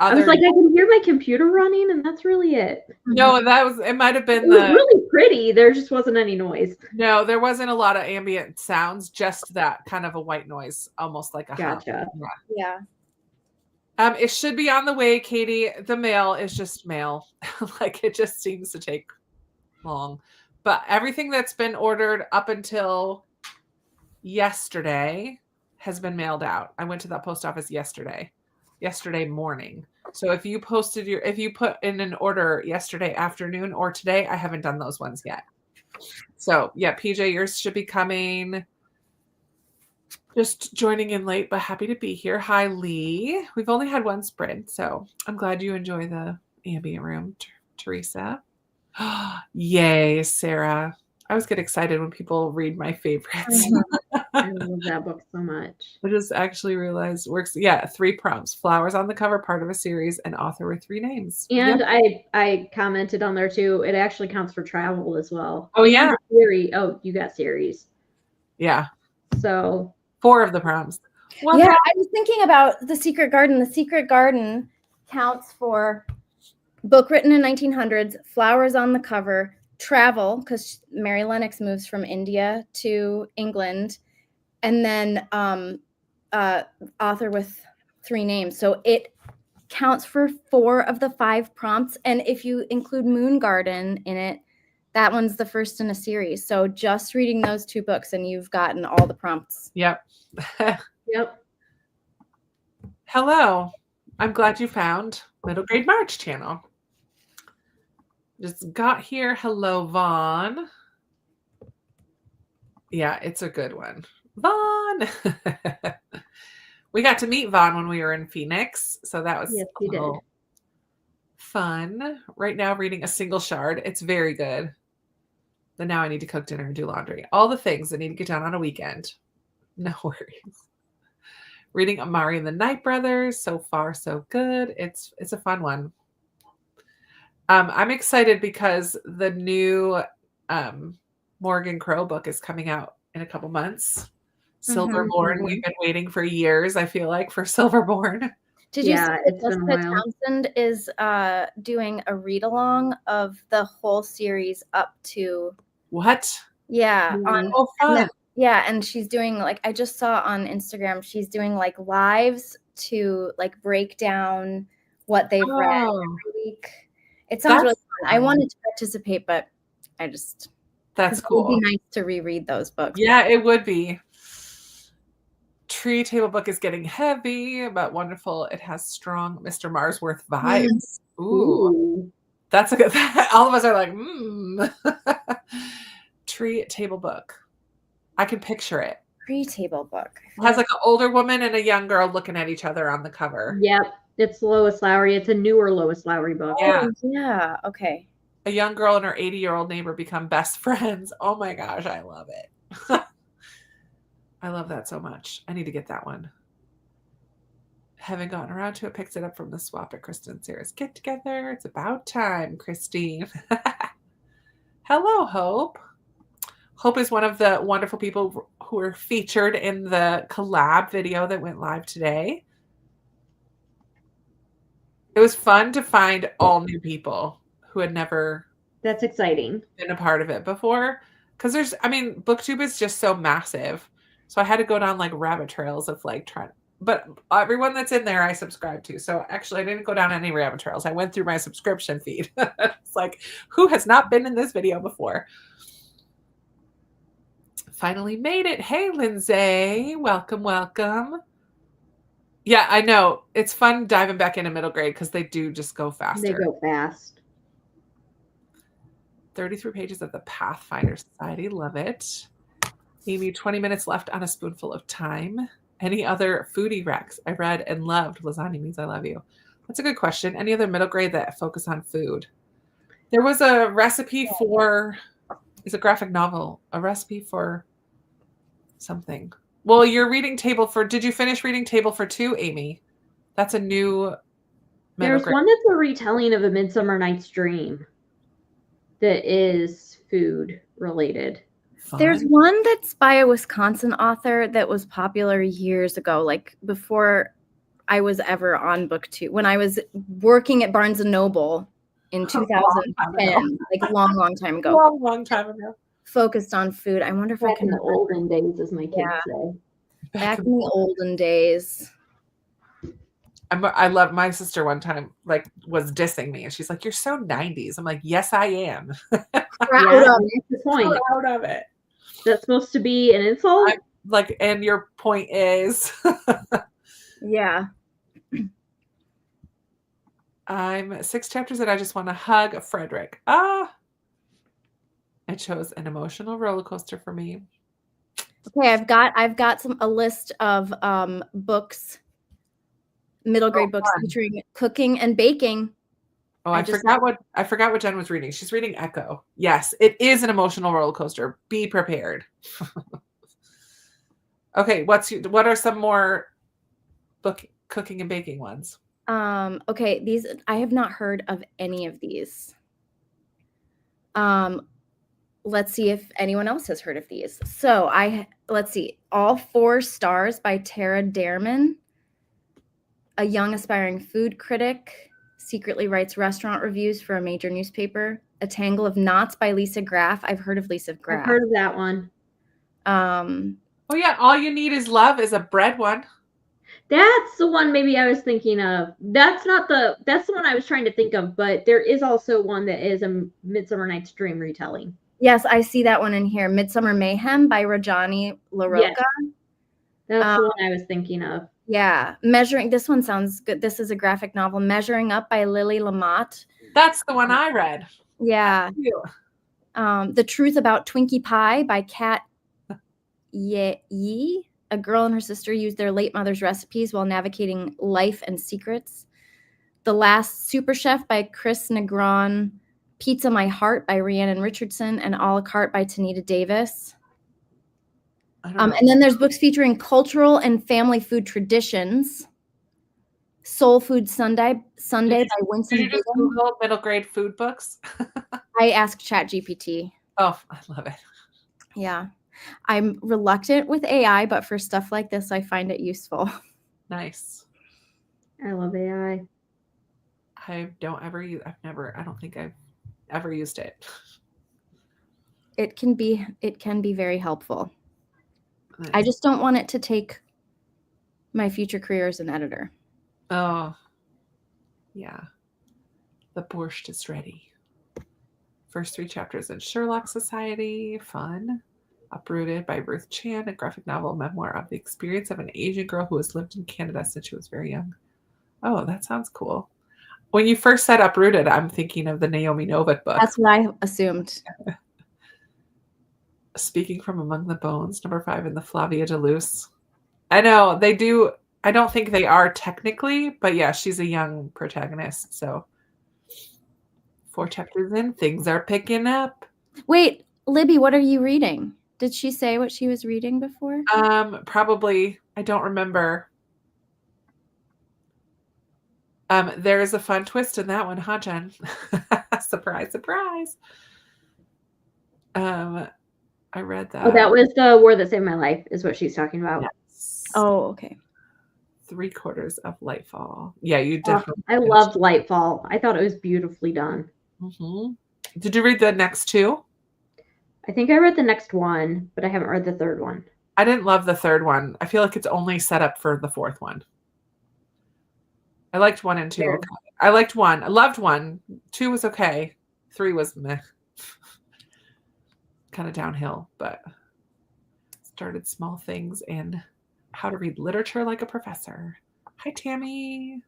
I was like, I can hear my computer running, and that's really it. No, it might have been it was really pretty. There just wasn't any noise. No, there wasn't a lot of ambient sounds, just that kind of a white noise, almost like a gotcha. hum. Yeah. It should be on the way, Katie. The mail is just mail. Like it just seems to take long. But everything that's been ordered up until yesterday has been mailed out. I went to the post office yesterday morning. So if you put in an order yesterday afternoon or today, I haven't done those ones yet. So yeah, PJ, yours should be coming. Just joining in late, but happy to be here. Hi, Lee. We've only had one sprint, so I'm glad you enjoy the ambient room, Teresa. Yay, Sarah. I always get excited when people read my favorites. I love that book so much. I just actually realized works. Yeah, 3 prompts. Flowers on the cover, part of a series, and author with 3 names. And I commented on there too. It actually counts for travel as well. Oh, yeah. Series. Oh, you got series. Yeah. So 4 of the prompts. Well, yeah, I was thinking about The Secret Garden. The Secret Garden counts for book written in 1900s, flowers on the cover, travel, because Mary Lennox moves from India to England, and then author with 3 names. So it counts for 4 of the 5 prompts. And if you include Moon Garden in it, that one's the first in a series. So just reading those 2 books and you've gotten all the prompts. Yep. Yep. Hello. I'm glad you found Middle Grade March channel. Just got here. Hello, Vaughn. Yeah, it's a good one. Vaughn. We got to meet Vaughn when we were in Phoenix, so that was Yes, we did. fun. Right now, reading A Single Shard. It's very good. But now I need to cook dinner and do laundry. All the things that need to get done on a weekend. No worries. Reading Amari and the Night Brothers. So far, so good. It's a fun one. I'm excited because the new Morgan Crow book is coming out in a couple months. Silverborn. We've been waiting for years, I feel like, for Silverborn. Did you see Yeah, that it's been a Jessica while. Townsend is doing a read along of the whole series up to What? yeah on Oh, fun. yeah, and she's doing like I just saw on Instagram she's doing like lives to like break down what they've read every week. It sounds really fun. I wanted to participate, but I just That's it would cool. be nice to reread those books. Yeah, it would be. Tree Table book is getting heavy, but wonderful. It has strong Mr. Marsworth vibes. Ooh. That's a good all of us are like, Tree Table book. I can picture it. Tree Table book. It has like an older woman and a young girl looking at each other on the cover. Yep. It's Lois Lowry. It's a newer Lois Lowry book. Yeah. Yeah. Okay. A young girl and her 80-year-old neighbor become best friends. Oh my gosh, I love it. I love that so much. I need to get that one. Haven't gotten around to it. Picked it up from the swap at Krista and Sarah's get together. It's about time, Christine. Hello, Hope. Hope is one of the wonderful people who were featured in the collab video that went live today. It was fun to find all new people who had never That's exciting. been a part of it before. Because BookTube is just so massive. So I had to go down like rabbit trails of like trying, but everyone that's in there I subscribe to. So actually I didn't go down any rabbit trails. I went through my subscription feed. It's like, who has not been in this video before? Finally made it. Hey, Lindsay. Welcome, welcome. Yeah, I know. It's fun diving back into middle grade because they do just go faster. They go fast. 33 pages of the Pathfinder Society. Love it. Amy, 20 minutes left on a spoonful of time. Any other foodie recs? I read and loved Lasagna Means I Love You. That's a good question. Any other middle grade that focus on food? There was a recipe for, it's a graphic novel, a recipe for something. Well, you're reading table for, did you finish reading Table for Two, Amy? That's a new There's one that's a retelling of A Midsummer Night's Dream that is food related. Fun. There's one that's by a Wisconsin author that was popular years ago, like before I was ever on BookTube. When I was working at Barnes & Noble in 2010, like long time ago. Long time ago. Focused on food. I wonder if I Back can. in the olden days, as my kids say. Back in the olden days. I love my sister one time, like, was dissing me. And she's like, you're so 90s. I'm like, yes, I am. Proud of it. That's the point. Proud of it. That's supposed to be an insult? And your point is? Yeah. I'm 6 chapters and I just want to hug Frederick. I chose an emotional roller coaster for me. Okay, I've got a list of books, middle grade books featuring cooking and baking. Oh, I forgot what Jen was reading. She's reading Echo. Yes, it is an emotional roller coaster. Be prepared. Okay, what are some more cooking and baking ones? Okay, these I have not heard of any of these. let's see if anyone else has heard of these. So let's see. All 4 Stars by Tara Dairman, a young aspiring food critic, secretly writes restaurant reviews for a major newspaper. A Tangle of Knots by Lisa Graff. I've heard of Lisa Graff. I've heard of that one. Oh yeah, All You Need Is Love is a bread one. That's the one maybe I was thinking of. That's the one I was trying to think of, but there is also one that is a Midsummer Night's Dream retelling. Yes, I see that one in here. Midsummer Mayhem by Rajani LaRocca. Yes. That's the one I was thinking of. Yeah. This one sounds good. This is a graphic novel, Measuring Up by Lily Lamotte. That's the one I read. Yeah. The Truth About Twinkie Pie by Kat Yee. A girl and her sister use their late mother's recipes while navigating life and secrets. The Last Super Chef by Chris Negron. Pizza My Heart by Rhiannon Richardson, and A la Carte by Tanita Davis. And then there's books featuring cultural and family food traditions. Soul Food Sunday by Winston. Did you just Google middle grade food books? I asked ChatGPT. Oh, I love it. Yeah. I'm reluctant with AI, but for stuff like this, I find it useful. Nice. I love AI. I don't think I've ever used it. It can be very helpful. Nice. I just don't want it to take my future career as an editor. Oh, yeah. The borscht is ready. First 3 chapters in Sherlock Society. Fun. Uprooted by Ruth Chan, a graphic novel memoir of the experience of an Asian girl who has lived in Canada since she was very young. Oh, that sounds cool. When you first said Uprooted, I'm thinking of the Naomi Novik book. That's what I assumed. Speaking from Among the Bones, number 5 in the Flavia de Luce. I know they do. I don't think they are technically, but yeah, she's a young protagonist. So 4 chapters in, things are picking up. Wait, Libby, what are you reading? Did she say what she was reading before? Probably. I don't remember. There is a fun twist in that one, huh, Jen? Surprise, surprise. I read that. Oh, that was the War That Saved My Life, is what she's talking about. Yes. Oh, okay. 3/4 of Lightfall. Yeah, you definitely. I loved Lightfall. I thought it was beautifully done. Mm-hmm. Did you read the next 2? I think I read the next one, but I haven't read the 3rd one. I didn't love the 3rd one. I feel like it's only set up for the 4th one. I liked 1 and 2. Sure. Okay. I liked 1. I loved 1. 2 was okay. 3 was meh. Kind of downhill, but started Small Things and How to Read Literature Like a Professor. Hi, Tammy.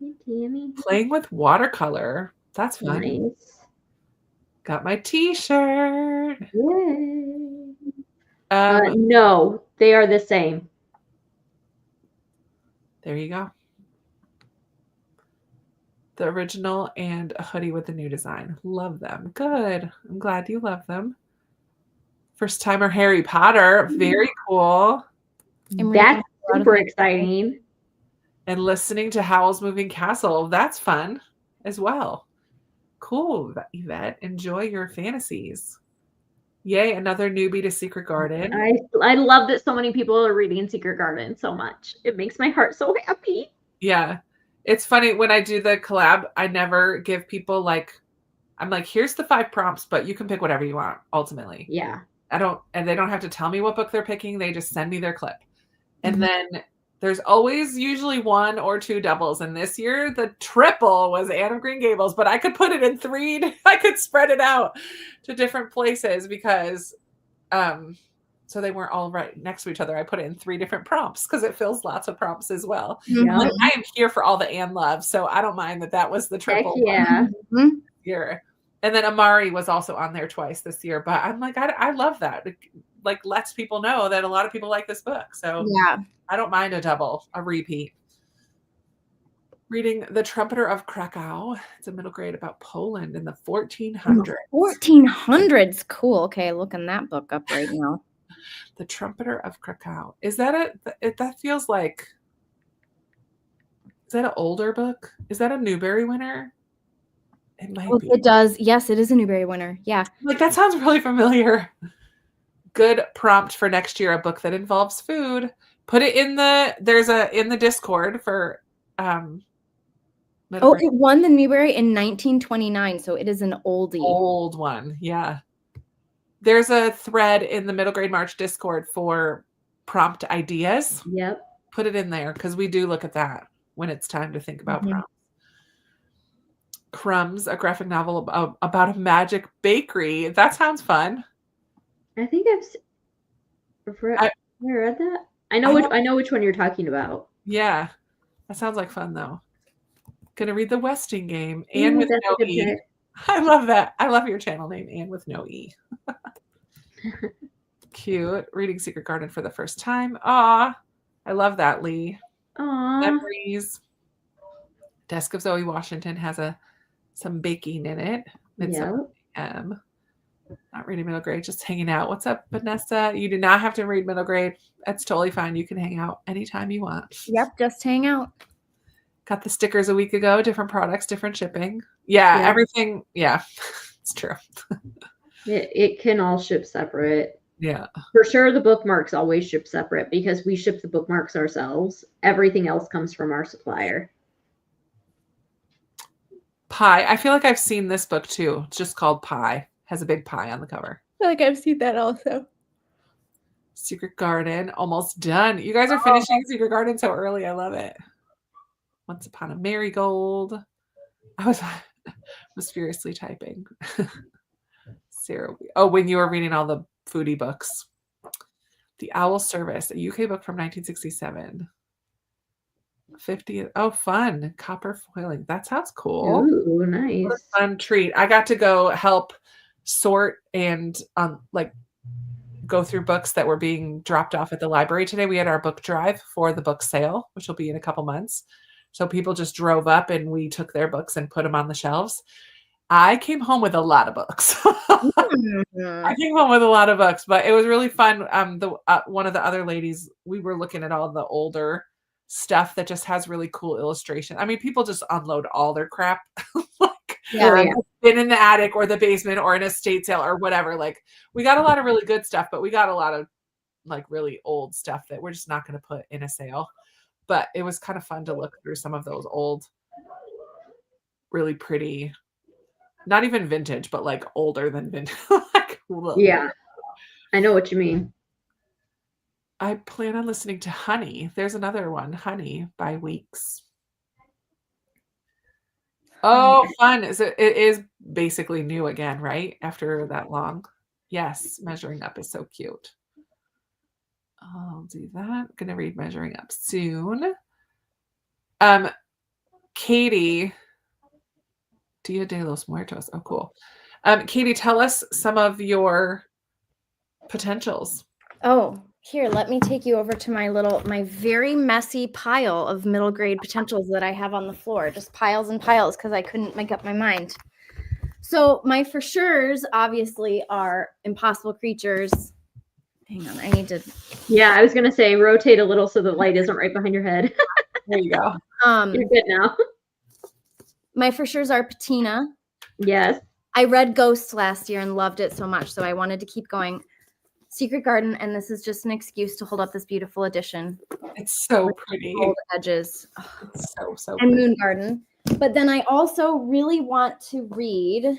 Hey, Tammy. Playing with watercolor. That's fun. Nice. Got my t-shirt. Yay. Um, No, they are the same. There you go. The original and a hoodie with the new design. Love them. Good. I'm glad you love them. First timer Harry Potter. Very cool. That's super exciting. And listening to Howl's Moving Castle. That's fun as well. Cool, Yvette. Enjoy your fantasies. Yay, another newbie to Secret Garden. I love that so many people are reading Secret Garden so much. It makes my heart so happy. Yeah. It's funny when I do the collab, I never give people I'm like, here's the 5 prompts, but you can pick whatever you want ultimately. Yeah. And they don't have to tell me what book they're picking. They just send me their clip. And then there's always usually 1 or 2 doubles. And this year the triple was Anne of Green Gables, but I could put it in 3. I could spread it out to different places because, so they weren't all right next to each other. I put it in 3 different prompts because it fills lots of prompts as well. Yeah. Like, I am here for all the Anne love, so I don't mind that was the triple. Heck yeah. Year. And then Amari was also on there twice this year, but I'm like, I love that. It, lets people know that a lot of people like this book. So yeah, I don't mind a repeat. Reading The Trumpeter of Krakow. It's a middle grade about Poland in the 1400s. 1400s. Cool. Okay, looking that book up right now. The Trumpeter of Krakow. Is that that feels like, is that an older book? Is that a Newbery winner? It might Oh, be. it does. Yes, it is a Newbery winner. Yeah. Like, that sounds really familiar. Good prompt for next year, a book that involves food. Put it in the Discord for middle Oh, grade. it won the Newbery in 1929, so it is an oldie. Old one. Yeah. There's a thread in the Middle Grade March Discord for prompt ideas. Yep. Put it in there because we do look at that when it's time to think about prompts. Crumbs, a graphic novel about a magic bakery. That sounds fun. I think I've read that. I know which one you're talking about. Yeah. That sounds like fun though. Gonna read the Westing Game. Anne with no E. Pick. I love that. I love your channel name, Anne with no E. Cute. Reading Secret Garden for the first time. Aw. I love that, Lee. Aw. Memories. Desk of Zoe Washington has some baking in it. Midsummer AM. Not reading middle grade, just hanging out. What's up, Vanessa? You do not have to read middle grade. That's totally fine. You can hang out anytime you want. Yep, just hang out. Got the stickers a week ago. Different products, different shipping. Yeah. Everything. Yeah, it's true. It can all ship separate. Yeah. For sure, the bookmarks always ship separate because we ship the bookmarks ourselves. Everything else comes from our supplier. Pie. I feel like I've seen this book too. It's just called Pie. Has a big pie on the cover. I feel like I've seen that also. Secret Garden. Almost done. You guys are finishing Secret Garden so early. I love it. Once Upon a Marigold. I was furiously typing. Sarah. Oh, when you were reading all the foodie books. The Owl Service, a UK book from 1967. 50. Oh, fun. Copper foiling. That sounds cool. Ooh, nice. What a fun treat. I got to go help sort and go through books that were being dropped off at the library today. We had our book drive for the book sale, which will be in a couple months. So people just drove up and we took their books and put them on the shelves. I came home with a lot of books. I came home with a lot of books, but it was really fun. One of the other ladies, we were looking at all the older stuff that just has really cool illustration. I mean, people just unload all their crap. Been in the attic or the basement or an estate sale or whatever. Like, we got a lot of really good stuff, but we got a lot of like really old stuff that we're just not going to put in a sale. But it was kind of fun to look through some of those old, really pretty, not even vintage, but like older than vintage. Yeah, I know what you mean. I plan on listening to Honey. There's another one, Honey by Weeks. Oh, fun. It is basically new again, right? After that long. Yes, Measuring Up is so cute. I'll do that. I'm going to read Measuring Up soon. Katie, Dia de los Muertos. Oh, cool. Katie, tell us some of your potentials. Oh, here, let me take you over to my very messy pile of middle grade potentials that I have on the floor. Just piles and piles because I couldn't make up my mind. So my for sures obviously are Impossible Creatures. Hang on, I need to. Yeah, I was gonna say rotate a little so the light isn't right behind your head. There you go. You're good now. My for sures are Patina. Yes. I read Ghosts last year and loved it so much, so I wanted to keep going. Secret Garden, and this is just an excuse to hold up this beautiful edition. It's so pretty. Gold edges. It's so and pretty. Moon Garden. But then I also really want to read.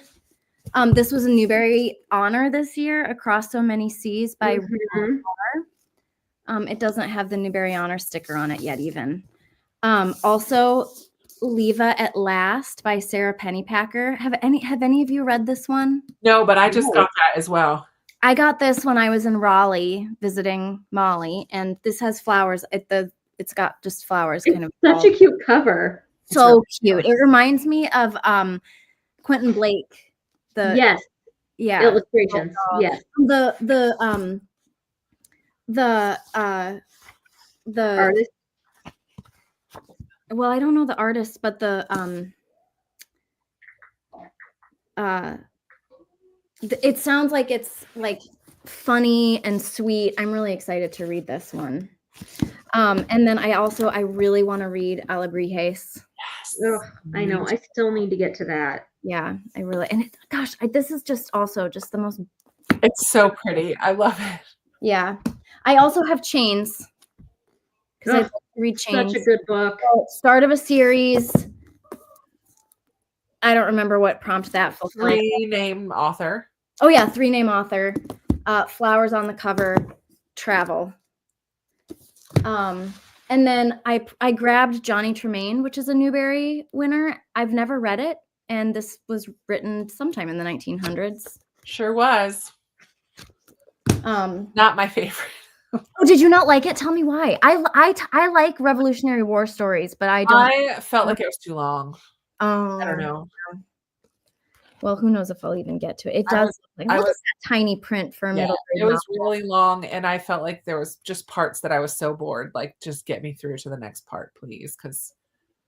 This was a Newbery honor this year, Across So Many Seas by It doesn't have the Newbery honor sticker on it yet, even. Also, Leva at Last by Sarah Pennypacker. Have any of you read this one? No, but I just got that as well. I got this when I was in Raleigh visiting Molly, and this has flowers. It's got just flowers. It's kind of such a cute cover. So cute. It reminds me of Quentin Blake. Illustrations. Yes. The artist. Well, I don't know the artist, but it sounds like it's like funny and sweet. I'm really excited to read this one. And then I really want to read Alebrijes. Yes. Ugh, I know. I still need to get to that. Yeah, I really, and gosh, this is just also just the most. It's so pretty. I love it. Yeah. I also have Chains. Because I like to read Chains. Such a good book. Start of a series. I don't remember what prompt that fulfilled. 3-name author. Oh yeah, 3-name author. Flowers on the cover. Travel. And then I grabbed Johnny Tremain, which is a Newbery winner. I've never read it, and this was written sometime in the 1900s. Sure was. Not my favorite. Oh, did you not like it? Tell me why. I like Revolutionary War stories, but I felt like it was too long. Oh, I don't know. Well, who knows if I'll even get to it. It does look at that tiny print for a middle grade It was novel. really long, and I felt like there was just parts that I was so bored. Like, just get me through to the next part, please. Because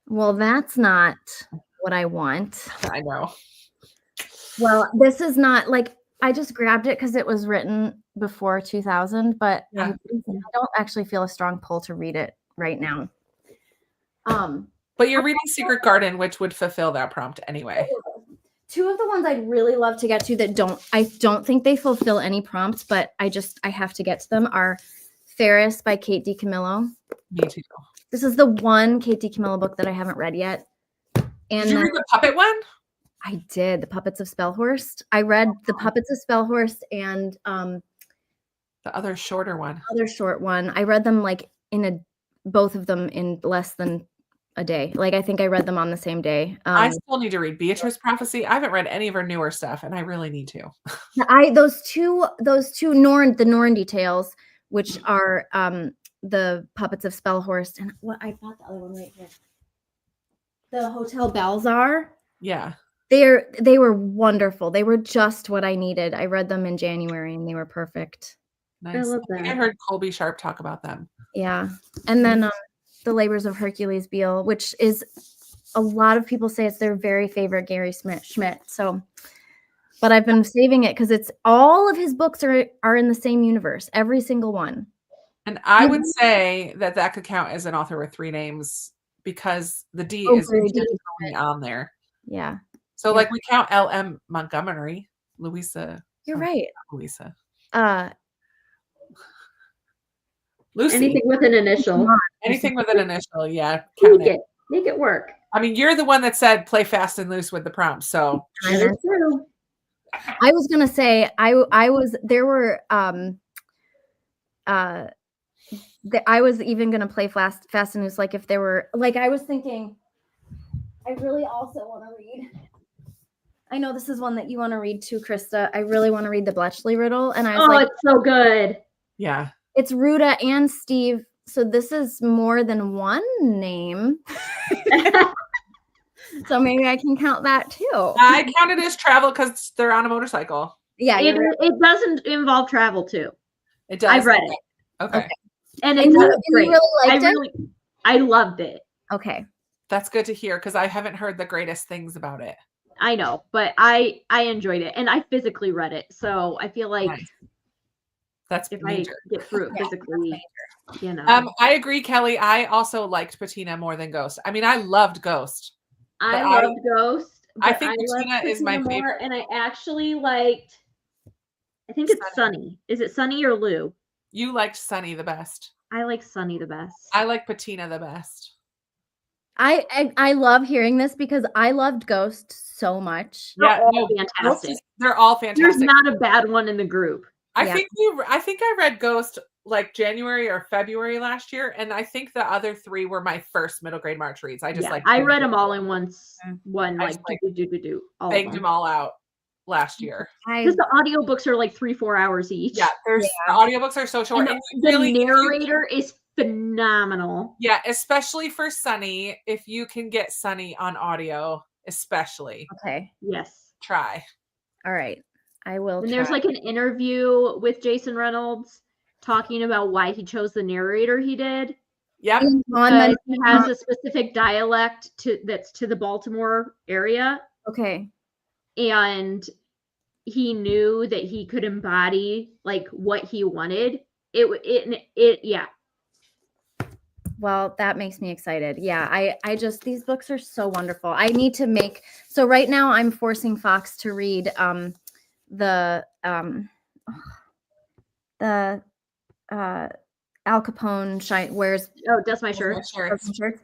well, that's not what I want. I know. Well, this is not like I just grabbed it because it was written before 2000, but I don't actually feel a strong pull to read it right now. But you're reading Secret Garden, which would fulfill that prompt anyway. Two of the ones I'd really love to get to that I don't think they fulfill any prompts, but I have to get to them are Ferris by Kate DiCamillo. Me too. This is the one Kate DiCamillo book that I haven't read yet. And did you read the puppet one? I did. The Puppets of Spellhorst. I read The Puppets of Spellhorst and the other shorter one. Other short one. I read them like both of them in less than a day. Like I think I read them on the same day. I still need to read Beatrice Prophecy. I haven't read any of her newer stuff, and I really need to. Those two the Norn Details, which are the Puppets of Spellhorst, and what I bought the other one right here. The Hotel Balzar. Yeah. They were wonderful. They were just what I needed. I read them in January and they were perfect. Nice. I love that. I heard Colby Sharp talk about them. Yeah. And then The Labors of Hercules Beale, which is a lot of people say it's their very favorite Gary Schmidt. So, but I've been saving it because it's all of his books are in the same universe, every single one. And I would say that could count as an author with 3 names because the D is intentionally on there. Yeah. So like we count L.M. Montgomery, Louisa. You're right. Louisa. Lucy. Anything with an initial. Anything with an initial, yeah. Make it work. I mean, you're the one that said play fast and loose with the prompt, so. That's true. I was gonna say I was even gonna play fast and loose, like if there were like I was thinking. I really also want to read. I know this is one that you want to read too, Krista. I really want to read the Bletchley Riddle, and I was like, it's so good. Yeah, it's Ruta and Steve, so this is more than one name. So maybe I can count that too. I count it as travel because they're on a motorcycle. Yeah, it doesn't involve travel too. It does. I've read it. Okay. And it's great. You really liked it? I loved it. Okay. That's good to hear because I haven't heard the greatest things about it. I know, but I enjoyed it, and I physically read it, so I feel like that's if major. I get through it physically, you know. I agree, Kelly. I also liked Patina more than Ghost. I mean, I loved Ghost. I loved Ghost. I think Patina is my favorite, and I actually liked. I think it's Sunny. Is it Sunny or Lou? You liked Sunny the best. I like Sunny the best. I like Patina the best. I love hearing this because I loved Ghost so much. Yeah, fantastic. They're all fantastic. There's not a bad one in the group. I think I read Ghost like January or February last year, and I think the other 3 were my first middle grade March reads. I read them all in one banged them all out last year. Because the audiobooks are like 3-4 hours each. Yeah, the audiobooks are so short. And the narrator is phenomenal. Yeah, especially for Sunny. If you can get Sunny on audio, especially. Okay. Yes. Try. All right. I will. And there's like an interview with Jason Reynolds talking about why he chose the narrator he did. Yep. Because he has a specific dialect that's to the Baltimore area. Okay. And he knew that he could embody like what he wanted. Yeah. well, that makes me excited. Yeah, I just, these books are so wonderful. I need to make, so right now I'm forcing Fox to read the Al Capone wears That's my shirt. shirts.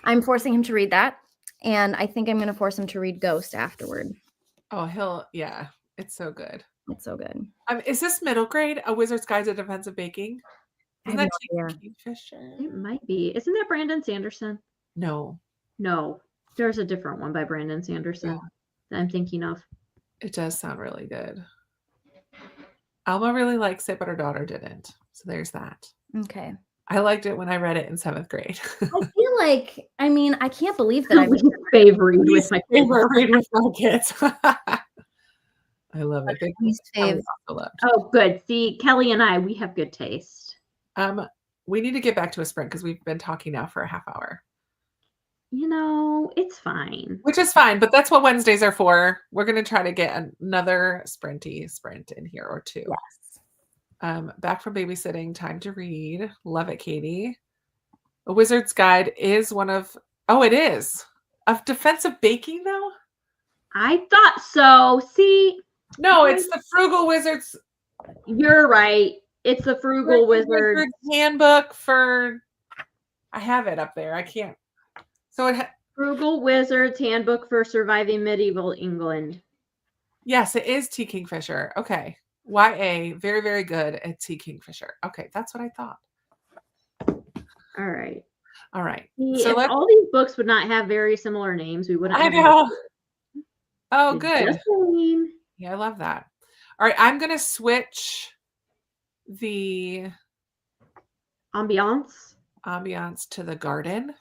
I'm forcing him to read that, and I think I'm going to force him to read Ghost afterward. Oh, yeah, it's so good. It's so good. Is this middle grade? A Wizard's Guide to Defensive Baking? Isn't that Kingfisher? It might be. Isn't that Brandon Sanderson? No, there's a different one by Brandon Sanderson that I'm thinking of. it does sound really good. Alma really likes it, but her daughter didn't. So there's that. Okay. I liked it when I read it in 7th grade. I feel like, I mean, I can't believe that Least favorite read with my kids. Read with my kids. I love it. Oh, good. See, Kelly and I, we have good taste. We need to get back to a sprint because we've been talking now for a half hour. You know, it's fine. Which is fine, but that's what Wednesdays are for. We're going to try to get another sprint in here or two. Yes. Back from babysitting, time to read. Love it, Katie. A Wizard's Guide is one of, it is. Of defensive baking, though? I thought so. See? No, it's the Frugal Wizard's. You're right. It's the Frugal Wizard handbook for, I have it up there. I can't. So Frugal Wizard's Handbook for Surviving Medieval England. Yes, it is T. Kingfisher. Okay. YA, very, very good at T. Kingfisher. Okay, that's what I thought. All right. See, so if all these books would not have very similar names, we wouldn't. I know. Oh, good. Yeah, I love that. All right, I'm going to switch the ambiance to the garden.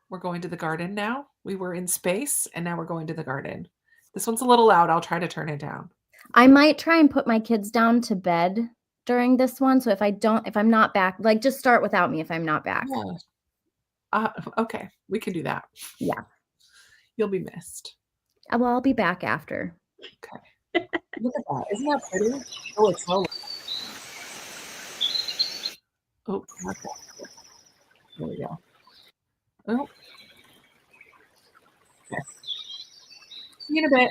We're going to the garden now. We were in space, and now we're going to the garden. This one's a little loud. I'll try to turn it down. I might try and put my kids down to bed during this one. So if I'm not back, like just start without me if I'm not back. Yeah. Okay, we can do that. Yeah. You'll be missed. Well, I'll be back after. Okay. Look at that. Isn't that pretty? Oh, it's so. Oh, okay. There we go. Oh. Okay. See you in a bit.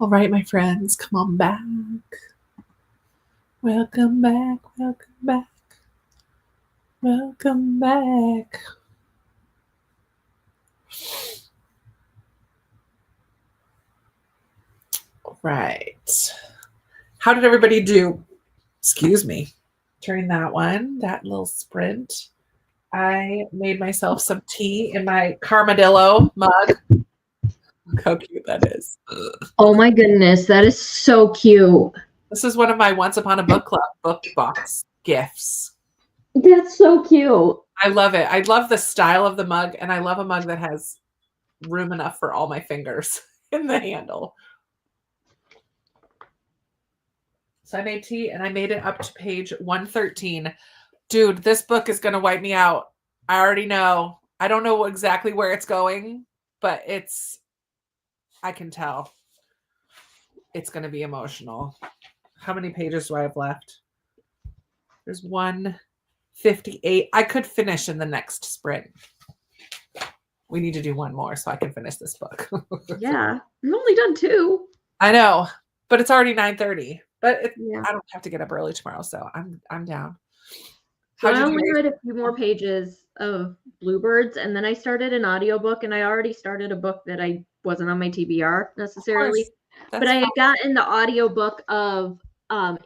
All right, my friends, come on back. Welcome back, welcome back. Welcome back. All right. How did everybody do? Excuse me. During that little sprint, I made myself some tea in my Carmadillo mug. Look how cute that is. Oh my goodness, that is so cute. This is one of my Once Upon a Book Club book box gifts. That's so cute. I love it. I love the style of the mug, and I love a mug that has room enough for all my fingers in the handle. So I made tea, and I made it up to page 113. Dude, this book is going to wipe me out. I already know. I don't know exactly where it's going, but I can tell. It's going to be emotional. How many pages do I have left? There's 158. I could finish in the next sprint. We need to do one more so I can finish this book. Yeah, I've only done 2. I know, but it's already 9:30. But Yeah. I don't have to get up early tomorrow, so I'm down. So I only read a few more pages of Bluebirds, and then I started an audiobook, and I already started a book that I wasn't on my TBR necessarily. But I had gotten the audiobook of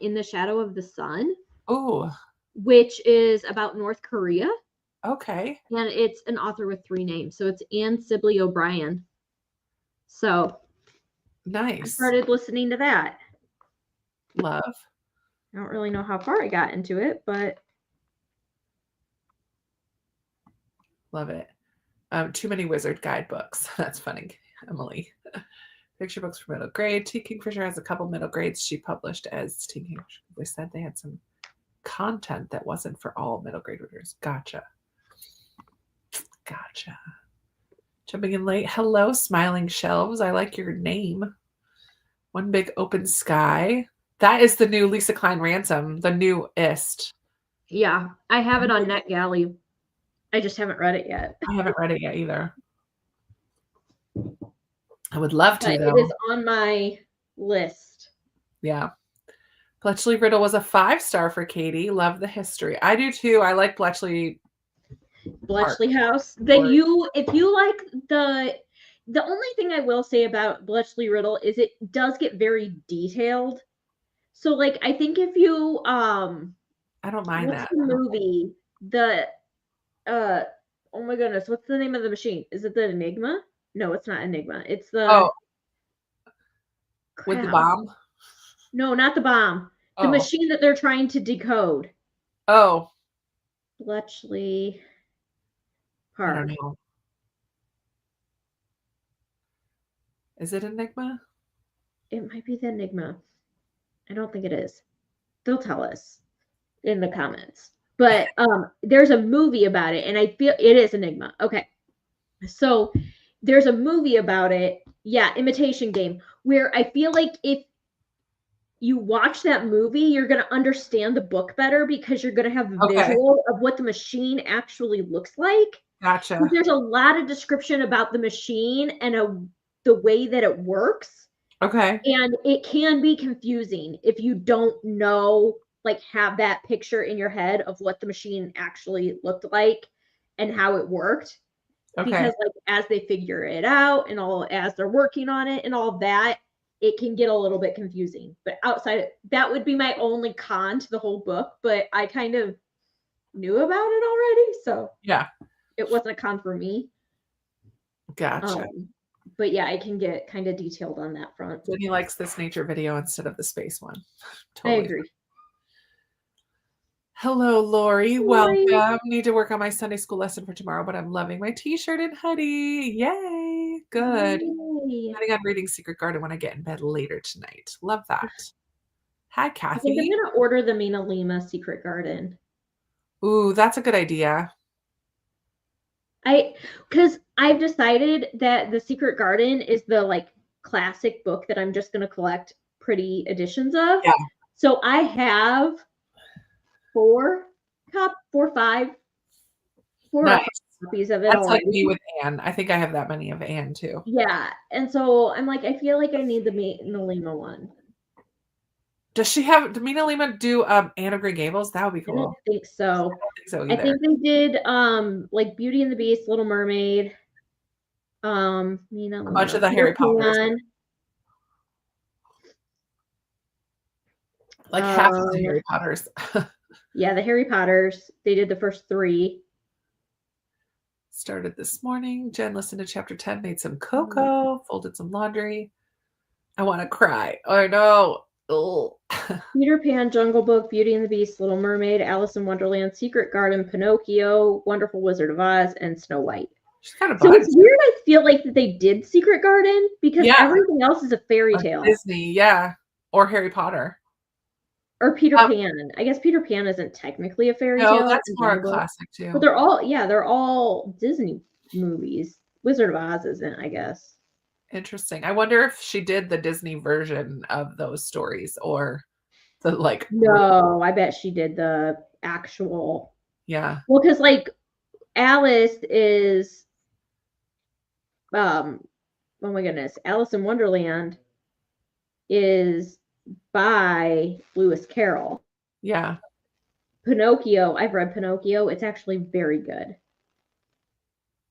In the Shadow of the Sun. Oh. Which is about North Korea. Okay. And it's an author with 3 names. So it's Anne Sibley O'Brien. So nice. I started listening to that. Love. I don't really know how far I got into it, but love it. Too many wizard guidebooks. That's funny, Emily. Picture books for middle grade. T. Kingfisher has a couple middle grades she published as T. Kingfisher. They said they had some content that wasn't for all middle grade readers. Gotcha. Jumping in late. Hello, Smiling Shelves. I like your name. One Big Open Sky. That is the new Lisa Klein Ransom, the newest. Yeah, I have it on NetGalley. I just haven't read it yet. I haven't read it yet either. I would love to, though. It is on my list. Yeah. Bletchley Riddle was a 5-star for Katie. Love the history. I do too. I like Bletchley House. If you like the only thing I will say about Bletchley Riddle is it does get very detailed. So like I think if you I don't mind that. The movie, oh my goodness, what's the name of the machine? Is it the Enigma? No, it's not Enigma. It's the with the bomb? No, not the bomb. The machine that they're trying to decode. Oh. Bletchley Park. I don't know. Is it Enigma? It might be the Enigma. I don't think it is. They'll tell us in the comments. But there's a movie about it, and I feel it is Enigma. Okay. So there's a movie about it. Yeah, Imitation Game, where I feel like if you watch that movie, you're going to understand the book better because you're going to have a visual of what the machine actually looks like. Gotcha. There's a lot of description about the machine and the way that it works. Okay. And it can be confusing if you don't know, like have that picture in your head of what the machine actually looked like and how it worked. Okay. Because like as they figure it out and as they're working on it and all that, it can get a little bit confusing. But outside, that would be my only con to the whole book. But I kind of knew about it already, so yeah, it wasn't a con for me. Gotcha. But yeah, I can get kind of detailed on that front. Jenny likes this nature video instead of the space one. Totally. I agree. Hello, Lori. Welcome. Need to work on my Sunday school lesson for tomorrow, but I'm loving my t-shirt and hoodie. Yay. Good. Yay. Planning on reading Secret Garden when I get in bed later tonight. Love that. Hi, Kathy. I think I'm going to order the Mina Lima Secret Garden. Ooh, that's a good idea. Because I've decided that the Secret Garden is the like classic book that I'm just going to collect pretty editions of. Yeah. So I have 4, 5. Nice. copies of it That's like already. me with Anne. I think I have that many of Anne too. Yeah, and so I'm like, I feel like I need the Mina Lima one. Did Mina Lima do Anne of Grey Gables? That would be I don't cool. think so. I don't think so I either. think they did like Beauty and the Beast, Little Mermaid, Mina Lima, A bunch of the Harry Potters. Like half of the Harry Potters. Yeah, the Harry Potters. They did the first 3. Started this morning. Jen listened to chapter 10, made some cocoa, folded some laundry. I want to cry. Oh no. Peter Pan, Jungle Book, Beauty and the Beast, Little Mermaid, Alice in Wonderland, Secret Garden, Pinocchio, Wonderful Wizard of Oz, and Snow White. She's kind of so it's weird. I feel like that they did Secret Garden because everything else is a fairy tale. Disney, yeah, or Harry Potter, or Peter Pan. I guess Peter Pan isn't technically a fairy tale. No, that's more a classic too. But they're all Disney movies. Wizard of Oz isn't, I guess. Interesting. I wonder if she did the Disney version of those stories or the like. No, I bet she did the actual. Yeah. Well, because like Alice is, oh my goodness, Alice in Wonderland is by Lewis Carroll. Yeah. Pinocchio, I've read Pinocchio. It's actually very good.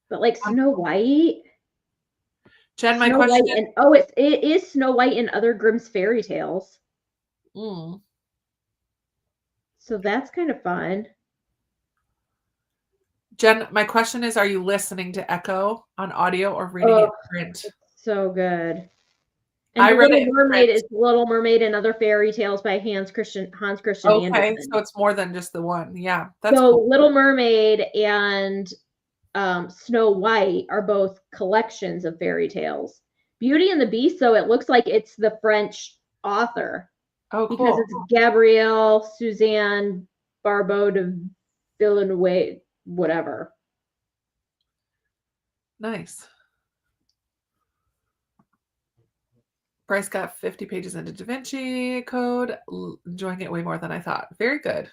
But like Snow White. Jen, my question is, it is Snow White and other Grimm's fairy tales. So that's kind of fun. Jen, my question is, are you listening to Echo on audio or reading it in print? So good. And I read Little Mermaid is Little Mermaid and Other Fairy Tales by Hans Christian Andersen. Okay, so it's more than just the one. Yeah, that's so cool. Little Mermaid and Snow White are both collections of fairy tales. Beauty and the Beast, though, it looks like it's the French author. Oh, cool. Because it's Gabrielle Suzanne Barbeau de Villeneuve, whatever. Nice. Bryce got 50 pages into Da Vinci Code. Enjoying it way more than I thought. Very good.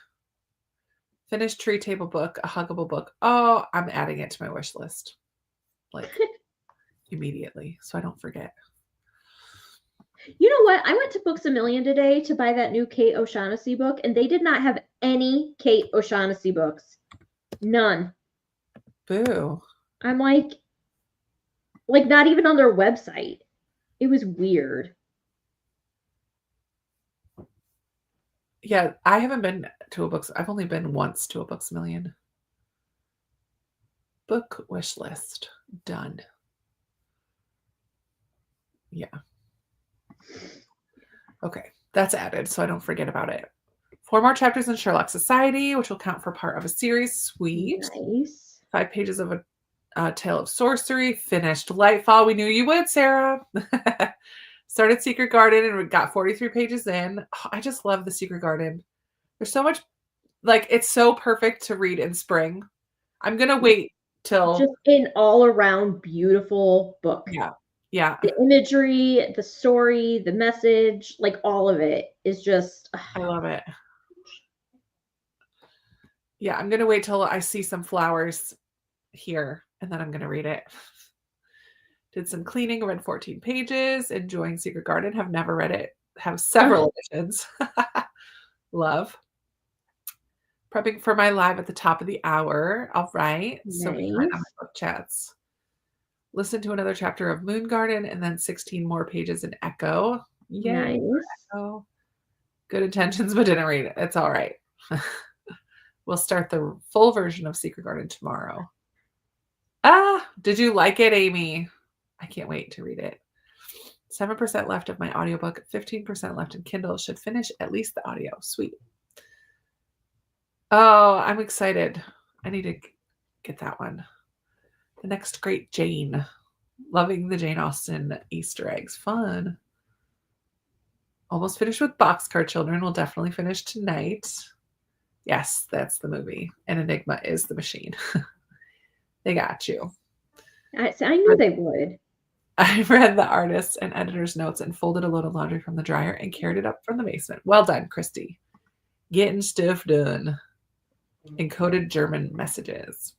Finished Tree Table book, a huggable book. Oh, I'm adding it to my wish list. Like immediately, so I don't forget. You know what? I went to Books A Million today to buy that new Kate O'Shaughnessy book, and they did not have any Kate O'Shaughnessy books. None. Boo. I'm like not even on their website. It was weird. Yeah, I haven't been to a Books. I've only been once to a Books A Million. Book wish list done. Yeah. Okay, that's added, so I don't forget about it. 4 more chapters in Sherlock Society, which will count for part of a series. Sweet. Nice. 5 pages of a Tale of Sorcery. Finished Lightfall. We knew you would, Sarah. Started Secret Garden and we got 43 pages in. Oh, I just love the Secret Garden. There's so much, like, it's so perfect to read in spring. I'm going to wait till. Just an all around beautiful book. Yeah. Yeah. The imagery, the story, the message, like all of it is just. I love it. Yeah. I'm going to wait till I see some flowers here and then I'm going to read it. Did some cleaning, read 14 pages, enjoying Secret Garden. Have never read it. Have several editions. Love. Prepping for my live at the top of the hour. All right. Nice. So we might have book chats. Listen to another chapter of Moon Garden and then 16 more pages in Echo. Yay. Nice. Echo. Good intentions, but didn't read it. It's all right. We'll start the full version of Secret Garden tomorrow. Did you like it, Amy? I can't wait to read it. 7% left of my audiobook, 15% left in Kindle. Should finish at least the audio. Sweet. Oh, I'm excited. I need to get that one. The Next Great Jane. Loving the Jane Austen Easter eggs. Fun. Almost finished with Boxcar Children. We'll definitely finish tonight. Yes, that's the movie. And Enigma is the machine. They got you. I knew they would. I read the artist and editor's notes and folded a load of laundry from the dryer and carried it up from the basement. Well done, Christy. Getting stuff done. Encoded German messages.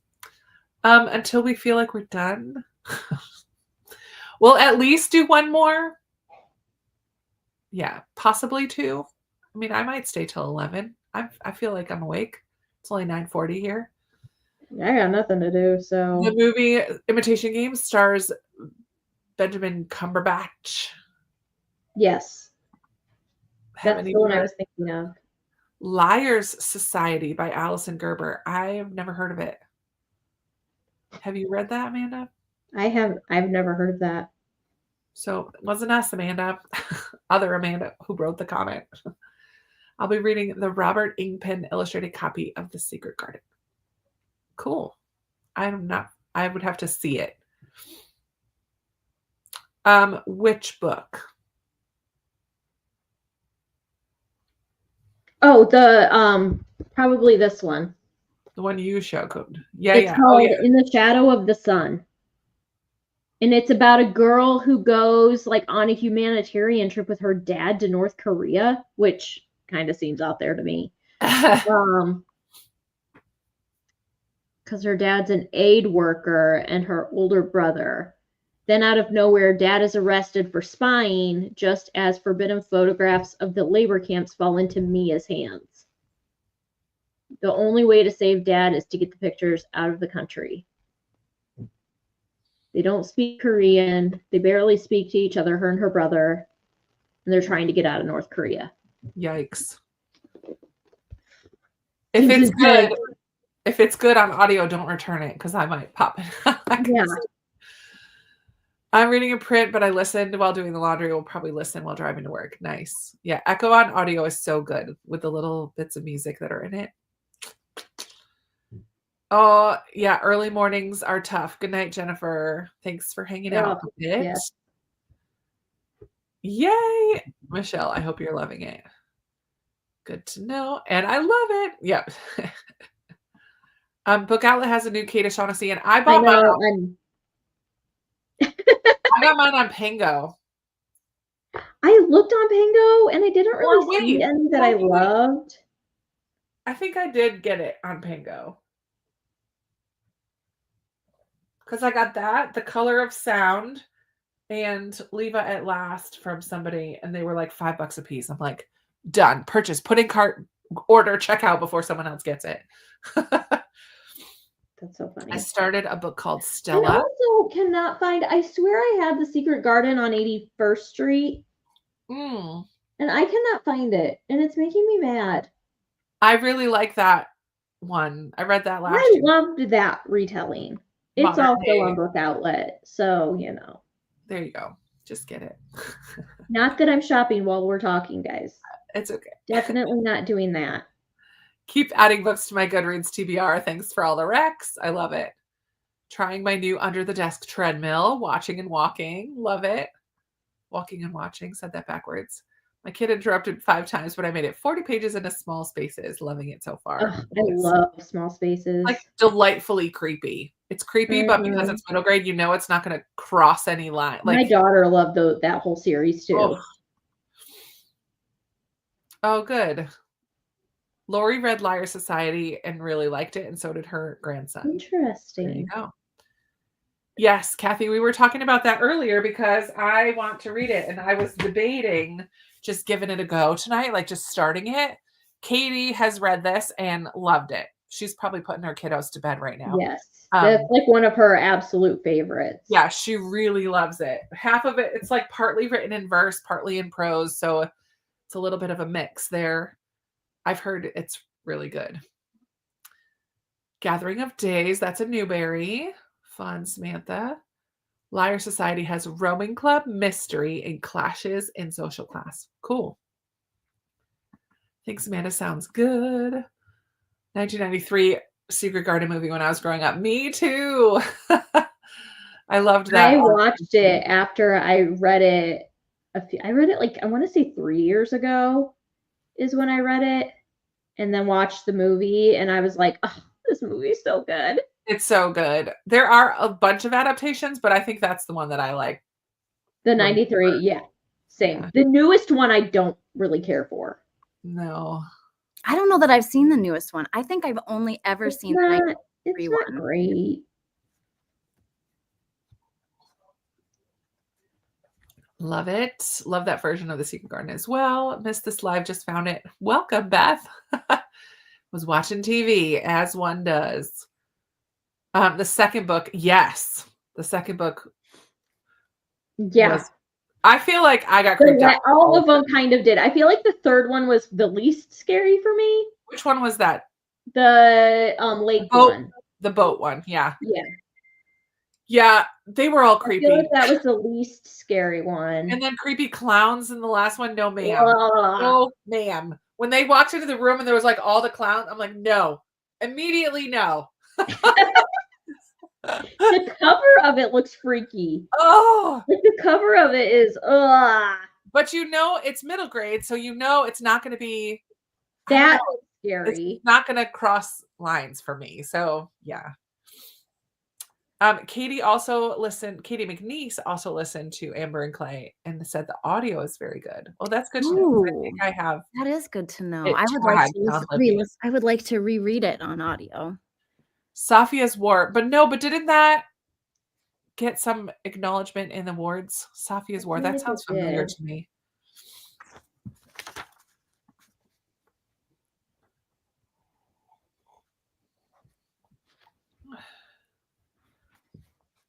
Until we feel like we're done. We'll at least do one more. Yeah, possibly two. I mean, I might stay till 11. I feel like I'm awake. It's only 9:40 here. I got nothing to do, The so movie Imitation Game stars Benjamin Cumberbatch. yes. Have That's any the one I read was thinking of. Liars Society by Alison Gerber? I've never heard of it. Have you read that, Amanda? I've never heard of that. So it wasn't us, Amanda. Other Amanda who wrote the comment. I'll be reading the Robert Ingpen illustrated copy of The Secret Garden. Cool. I would have to see it. Which book? Oh, the probably this one. The one you showed. Yeah, It's yeah. called Oh, yeah. In the Shadow of the Sun. And it's about a girl who goes like on a humanitarian trip with her dad to North Korea, which kind of seems out there to me. Because her dad's an aid worker and her older brother. Then out of nowhere, dad is arrested for spying, just as forbidden photographs of the labor camps fall into Mia's hands. The only way to save dad is to get the pictures out of the country. They don't speak Korean. They barely speak to each other, her and her brother. And they're trying to get out of North Korea. Yikes. If it's good on audio, don't return it because I might pop it. Yeah. I'm reading in print, but I listened while doing the laundry. We'll probably listen while driving to work. Nice. Yeah, Echo on audio is so good with the little bits of music that are in it. Oh, yeah, early mornings are tough. Good night, Jennifer. Thanks for hanging out a bit. yes. Yay! Michelle, I hope you're loving it. Good to know. And I love it. Yep. Book Outlet has a new Kate O'Shaughnessy, and I bought mine. I got mine on Pango. I looked on Pango and I didn't really see any that I loved. I think I did get it on Pango. Because I got that, The Color of Sound, and Leave It at Last from somebody, and they were like $5 a piece. I'm like, done. Purchase. Put in cart, order, check out before someone else gets it. That's so funny. I started a book called Stella. I also cannot find, I swear I had The Secret Garden on 81st Street. And I cannot find it. And it's making me mad. I really like that one. I read that last year. I loved that retelling. It's also on Book Outlet. So, you know. There you go. Just get it. Not that I'm shopping while we're talking, guys. It's okay. Definitely not doing that. Keep adding books to my Goodreads TBR. Thanks for all the recs. I love it. Trying my new under the desk treadmill, watching and walking. Love it. Walking and watching. Said that backwards. My kid interrupted 5 times, but I made it 40 pages into small spaces. Loving it so far. I love small spaces. Like delightfully creepy. It's creepy, but because it's middle grade, you know it's not going to cross any line. Like, my daughter loved that whole series too. Oh, good. Lori read Liar Society and really liked it, and so did her grandson. Interesting. There you go. Yes, Kathy, we were talking about that earlier because I want to read it, and I was debating just giving it a go tonight, like just starting it. Katie has read this and loved it. She's probably putting her kiddos to bed right now. Yes. That's like one of her absolute favorites. Yeah, she really loves it. Half of it, it's like partly written in verse, partly in prose. So it's a little bit of a mix there. I've heard it's really good. Gathering of Days, that's a Newbery. Fun, Samantha. Liar Society has Rowing Club, Mystery, and Clashes in Social Class. Cool. Thanks, Amanda. Sounds good. 1993 Secret Garden movie when I was growing up. Me too. I loved that. I watched it after I read it. I read it like, I want to say 3 years ago is when I read it, and then watched the movie, and I was like, oh, this movie is so good. It's so good. There are a bunch of adaptations, but I think that's the one that I like. The 93, yeah. Same. Yeah. The newest one I don't really care for. No. I don't know that I've seen the newest one. I think I've only ever seen the 93 one. It's not great. Love it. Love that version of The Secret Garden as well. Missed this live, just found it. Welcome, Beth. Was watching TV as one does. The second book, yes. The second book Yeah. was, I feel like I got creeped out. All of them kind of did. I feel like the third one was the least scary for me. Which one was that? The lake one. The boat one, yeah. Yeah. Yeah, they were all creepy. I feel like that was the least scary one. And then creepy clowns in the last one, no ma'am. Ugh. No ma'am. When they walked into the room and there was like all the clowns, I'm like, no. Immediately no. The cover of it looks freaky. Oh. Like the cover of it is But you know it's middle grade, so you know it's not going to be that scary. It's not going to cross lines for me. So yeah. Katie McNeese also listened to Amber and Clay and said the audio is very good. Oh, that's good to know. I think I have. That is good to know. I would like to reread it on audio. Sophia's War, but didn't that get some acknowledgement in the awards? Sophia's War, that sounds familiar to me.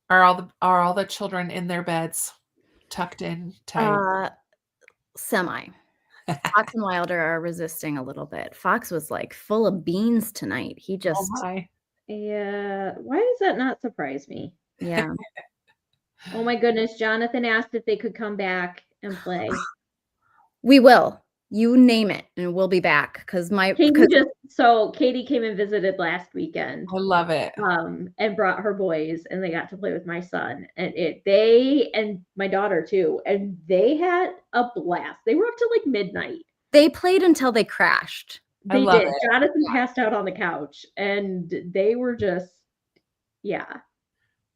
Are all the children in their beds, tucked in tight? Semi. Fox and Wilder are resisting a little bit. Fox was like full of beans tonight. He just yeah. Why does that not surprise me? Yeah. Oh my goodness. Jonathan asked if they could come back and play. We will. You name it, and we'll be back. So Katie came and visited last weekend. I love it. And brought her boys, and they got to play with my son, and they and my daughter too, and they had a blast. They were up till like midnight. They played until they crashed. They did. Jonathan passed out on the couch, and they were just, yeah.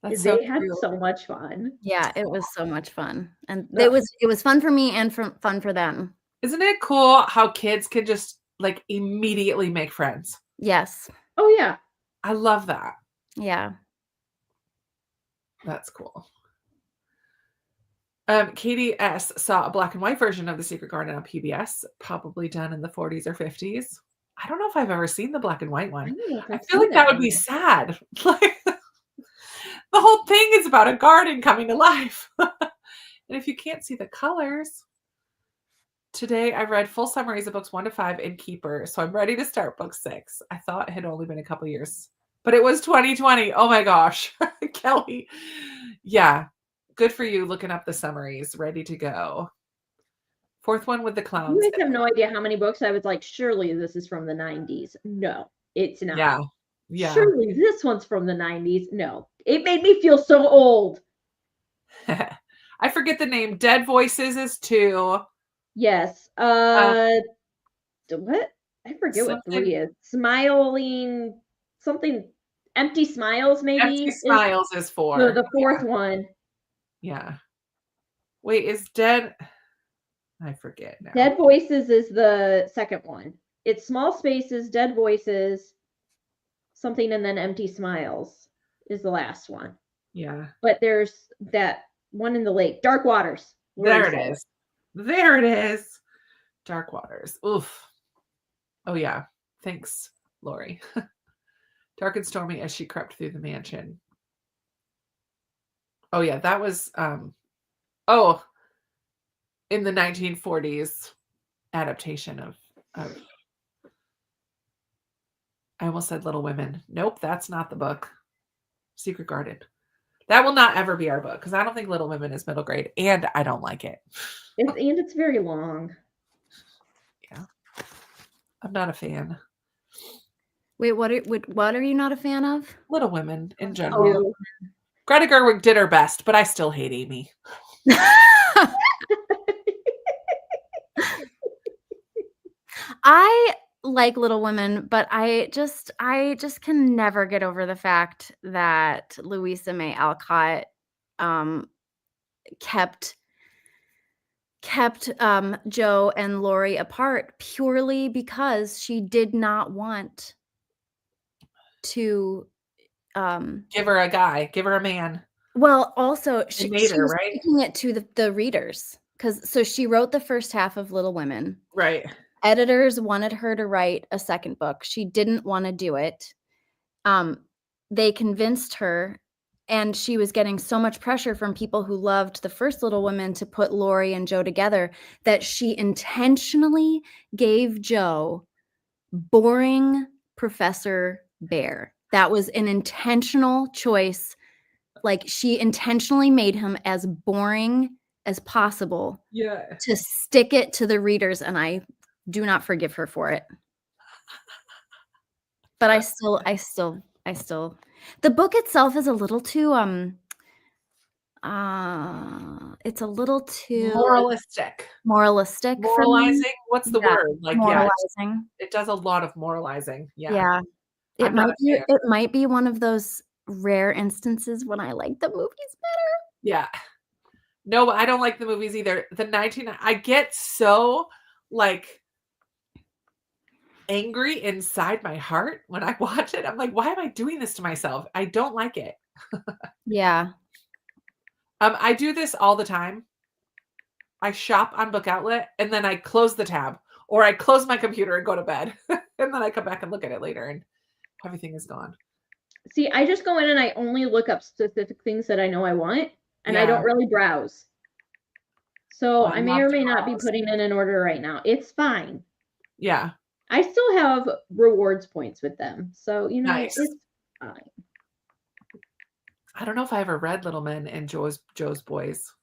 They had so much fun. Yeah, it was so much fun, and it was fun for me and fun for them. Isn't it cool how kids can just like immediately make friends? Yes. Oh yeah. I love that. Yeah. That's cool. Katie S. saw a black and white version of The Secret Garden on PBS, probably done in the 40s or 50s. I don't know if I've ever seen the black and white one. I feel like that would be sad. Like, the whole thing is about a garden coming to life. And if you can't see the colors... Today, I read full summaries of books 1 to 5 in Keeper, so I'm ready to start book 6. I thought it had only been a couple years, but it was 2020. Oh my gosh, Kelly. Yeah, good for you looking up the summaries, ready to go. Fourth one with the clowns. You guys have no idea how many books I was like, surely this is from the 90s. No, it's not. Yeah. Surely this one's from the 90s. No, it made me feel so old. I forget the name. Dead Voices is 2. Yes. What? I forget what 3 is. Smiling something. Empty Smiles, maybe. Empty Smiles is 4. No, the fourth one. Yeah. Wait, is Dead? I forget now. Dead Voices is the second one. It's Small Spaces, Dead Voices, something, and then Empty Smiles is the last one. Yeah. But there's that one in the lake. Dark Waters. There it is. There it is. Dark Waters. Oof. Oh, yeah. Thanks, Lori. Dark and stormy as she crept through the mansion. Oh, yeah. That was, in the 1940s adaptation of I almost said Little Women. Nope, that's not the book. Secret Garden. That will not ever be our book because I don't think Little Women is middle grade, and I don't like it. It's very long. Yeah, I'm not a fan. Wait, what are you not a fan of? Little Women in general. Oh. Greta Gerwig did her best, but I still hate Amy. I like Little Women, but I just can never get over the fact that Louisa May Alcott kept Joe and Laurie apart purely because she did not want to give her a guy, give her a man. Well, also They she made her, was right? taking it to the readers so she wrote the first half of Little Women. Right. Editors wanted her to write a second book. She didn't want to do it. They convinced her, and she was getting so much pressure from people who loved the first Little Women to put Lori and Joe together that she intentionally gave Joe boring Professor Bear. That was an intentional choice. Like, she intentionally made him as boring as possible Yeah. to stick it to the readers, and I do not forgive her for it. But I still the book itself is a little too it's a little too Moralistic. moralistic for me. Moralizing? What's the Yeah, word? Like, yeah, moralizing. it does a lot of moralizing. Yeah. Yeah. I'm not a fan. It might be one of those rare instances when I like the movies better. Yeah. No, I don't like the movies either. I get so, like, angry inside my heart when I watch it. I'm like, "Why am I doing this to myself?" I don't like it. Yeah. I do this all the time. I shop on Book Outlet, and then I close the tab, or I close my computer and go to bed, and then I come back and look at it later, and everything is gone. See, I just go in and I only look up specific things that I know I want, and I Yeah. don't really browse. So I I may love or to may not be browse. putting in an order right now. It's fine. Yeah. I still have rewards points with them. So, Nice. it's fine. I don't know if I ever read Little Men and Joe's Boys.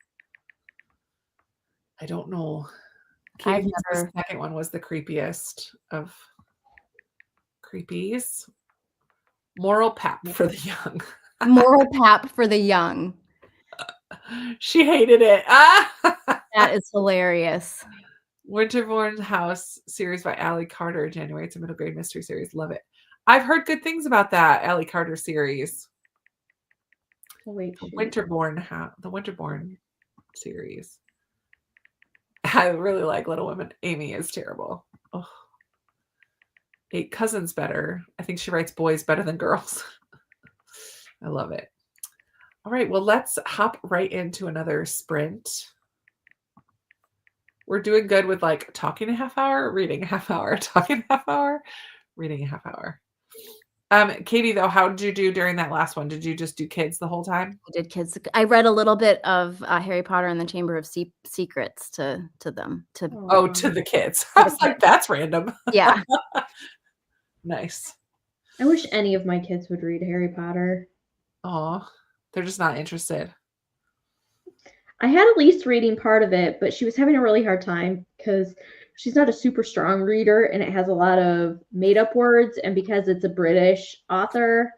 I don't know. I've Katie thinks the never second one was the creepiest of creepies. Moral pap for the young. moral pap for the young. She hated it. That is hilarious. Winterbourne House series by Allie Carter, January. It's a middle grade mystery series. Love it. I've heard good things about that Allie Carter series. Oh, wait, The Winterbourne series. I really like Little Women. Amy is terrible. Oh. 8 Cousins better. I think she writes boys better than girls. I love it. All right, well, let's hop right into another sprint. We're doing good with like talking a half hour, reading a half hour, talking a half hour, reading a half hour. Katie, though, how did you do during that last one? Did you just do kids the whole time? I did kids. I read a little bit of Harry Potter and the Chamber of Secrets to them. To the kids. I was like, that's random. Yeah. Nice. I wish any of my kids would read Harry Potter. Oh, they're just not interested. I had Elise reading part of it, but she was having a really hard time because she's not a super strong reader and it has a lot of made up words. And because it's a British author,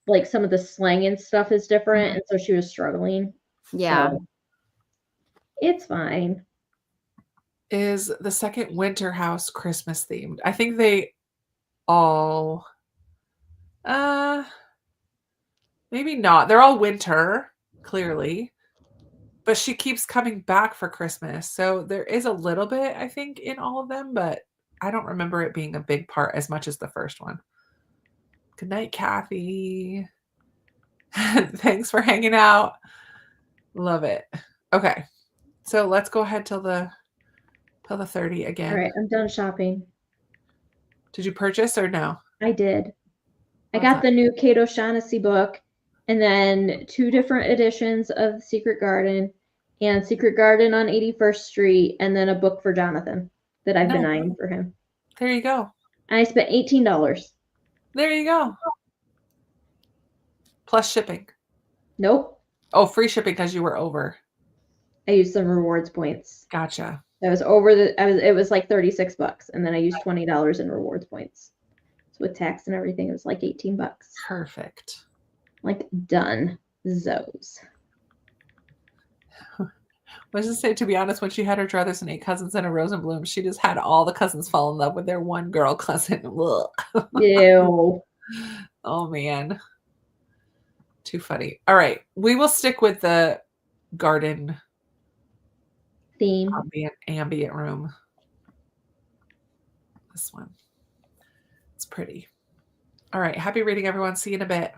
like some of the slang and stuff is different. And so she was struggling. Yeah. So it's fine. Is the second Winter House Christmas themed? I think they all, maybe not. They're all winter, clearly. But she keeps coming back for Christmas. So there is a little bit, I think, in all of them, but I don't remember it being a big part as much as the first one. Good night, Kathy. Thanks for hanging out. Love it. Okay. So let's go ahead till the 30 again. All right, I'm done shopping. Did you purchase or no? I did. I got the new Kate O'Shaughnessy book and then 2 different editions of The Secret Garden and Secret Garden on 81st Street and then a book for Jonathan that I've been eyeing for him. There you go. And I spent $18. There you go. Plus shipping. Nope. Oh, free shipping because you were over. I used some rewards points. Gotcha. I was over it was like $36 and then I used $20 in rewards points. So with tax and everything, it was like $18. Perfect. Like done. Zos. Let's just say, to be honest, when she had her druthers and 8 cousins and a Rosenblum, she just had all the cousins fall in love with their one girl cousin. Ew. Oh, man. Too funny. All right. We will stick with the garden Theme. ambient room. This one. It's pretty. All right. Happy reading, everyone. See you in a bit.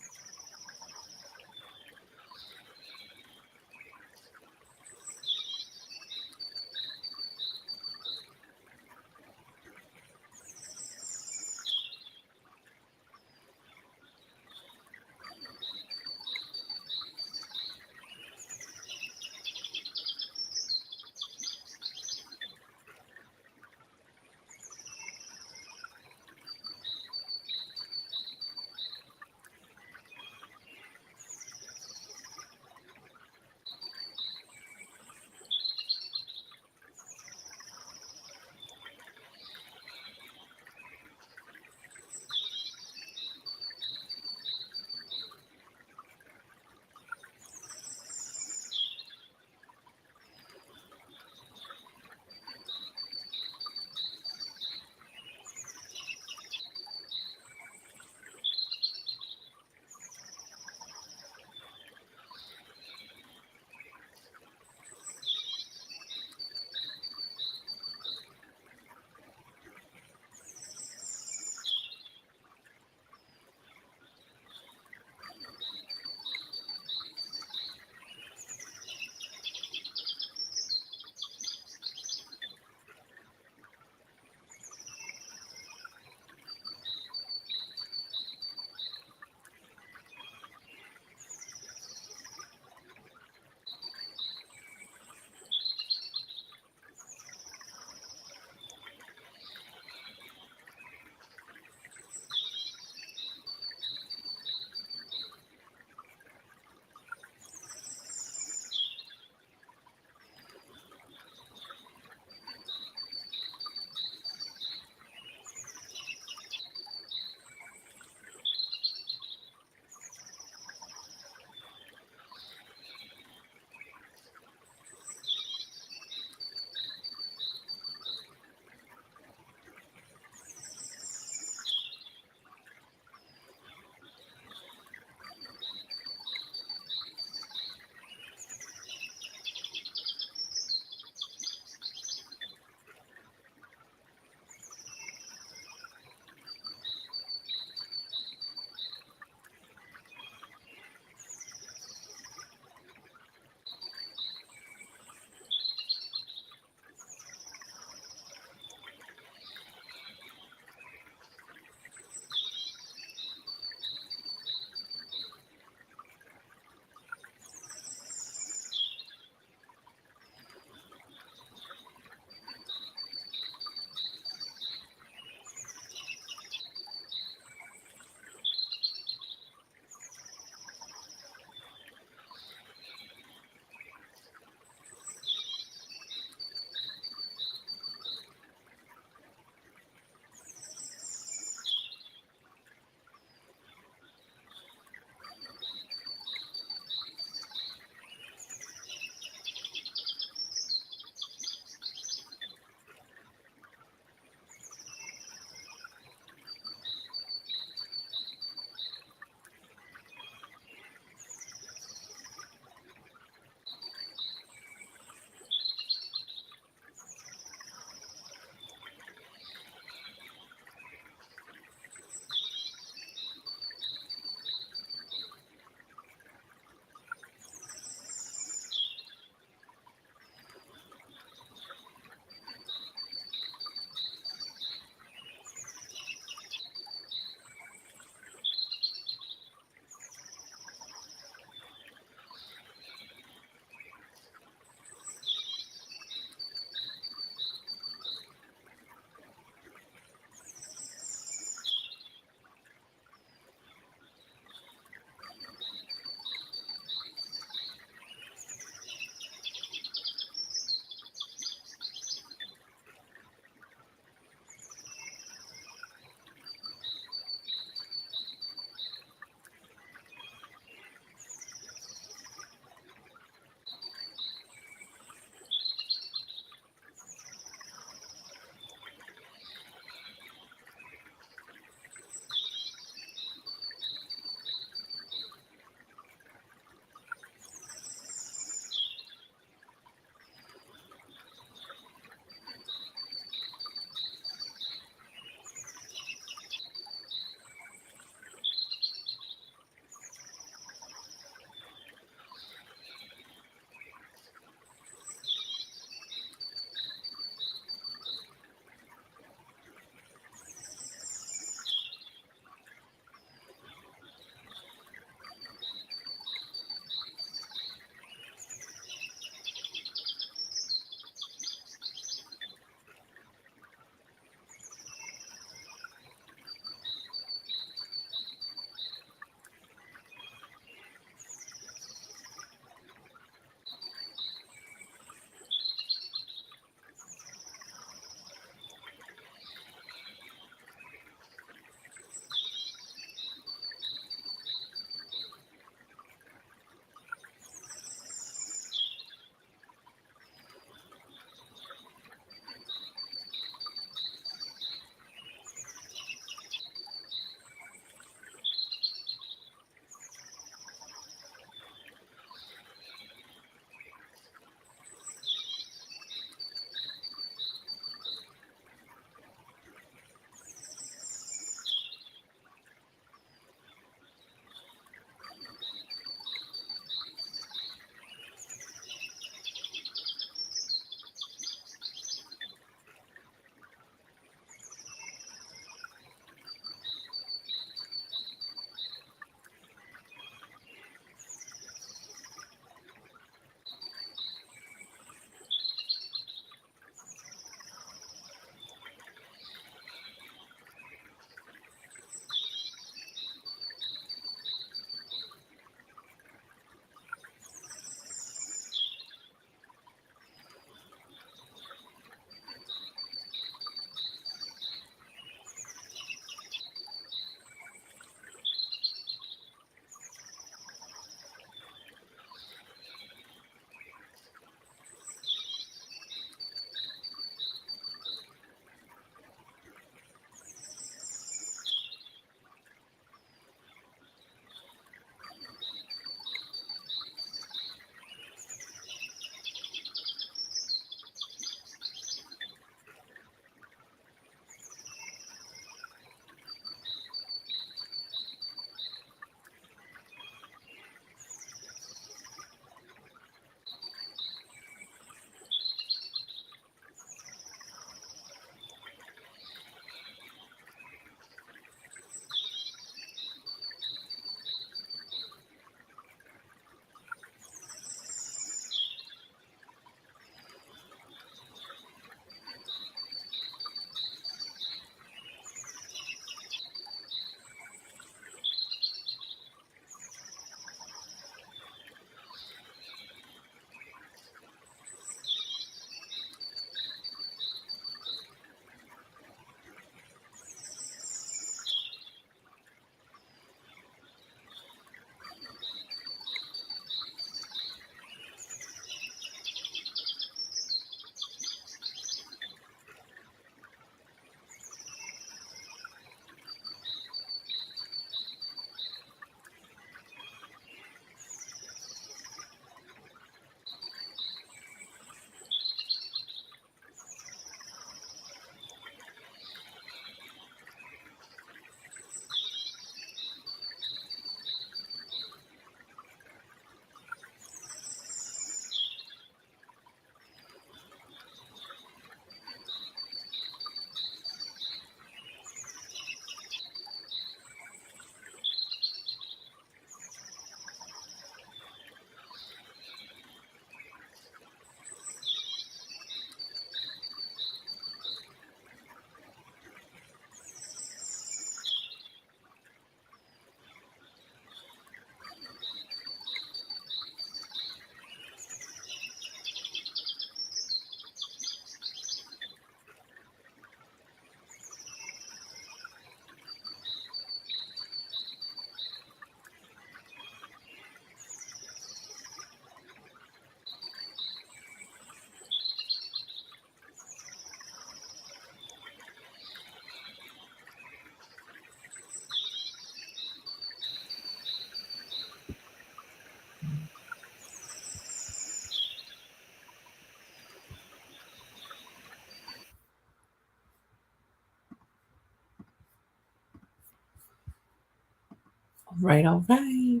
right, all right.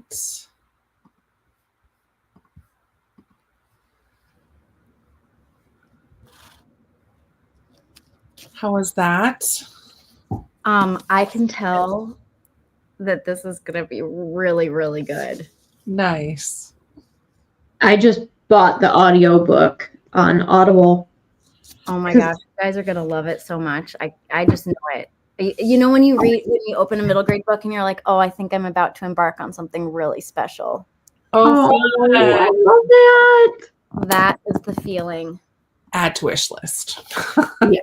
How was that? I can tell that this is going to be really, really good. Nice. I just bought the audiobook on Audible. Oh my gosh, you guys are going to love it so much. I just know it. You know, when you open a middle grade book and you're like, oh, I think I'm about to embark on something really special. Oh, I love that. That is the feeling. Add to wish list. Yeah.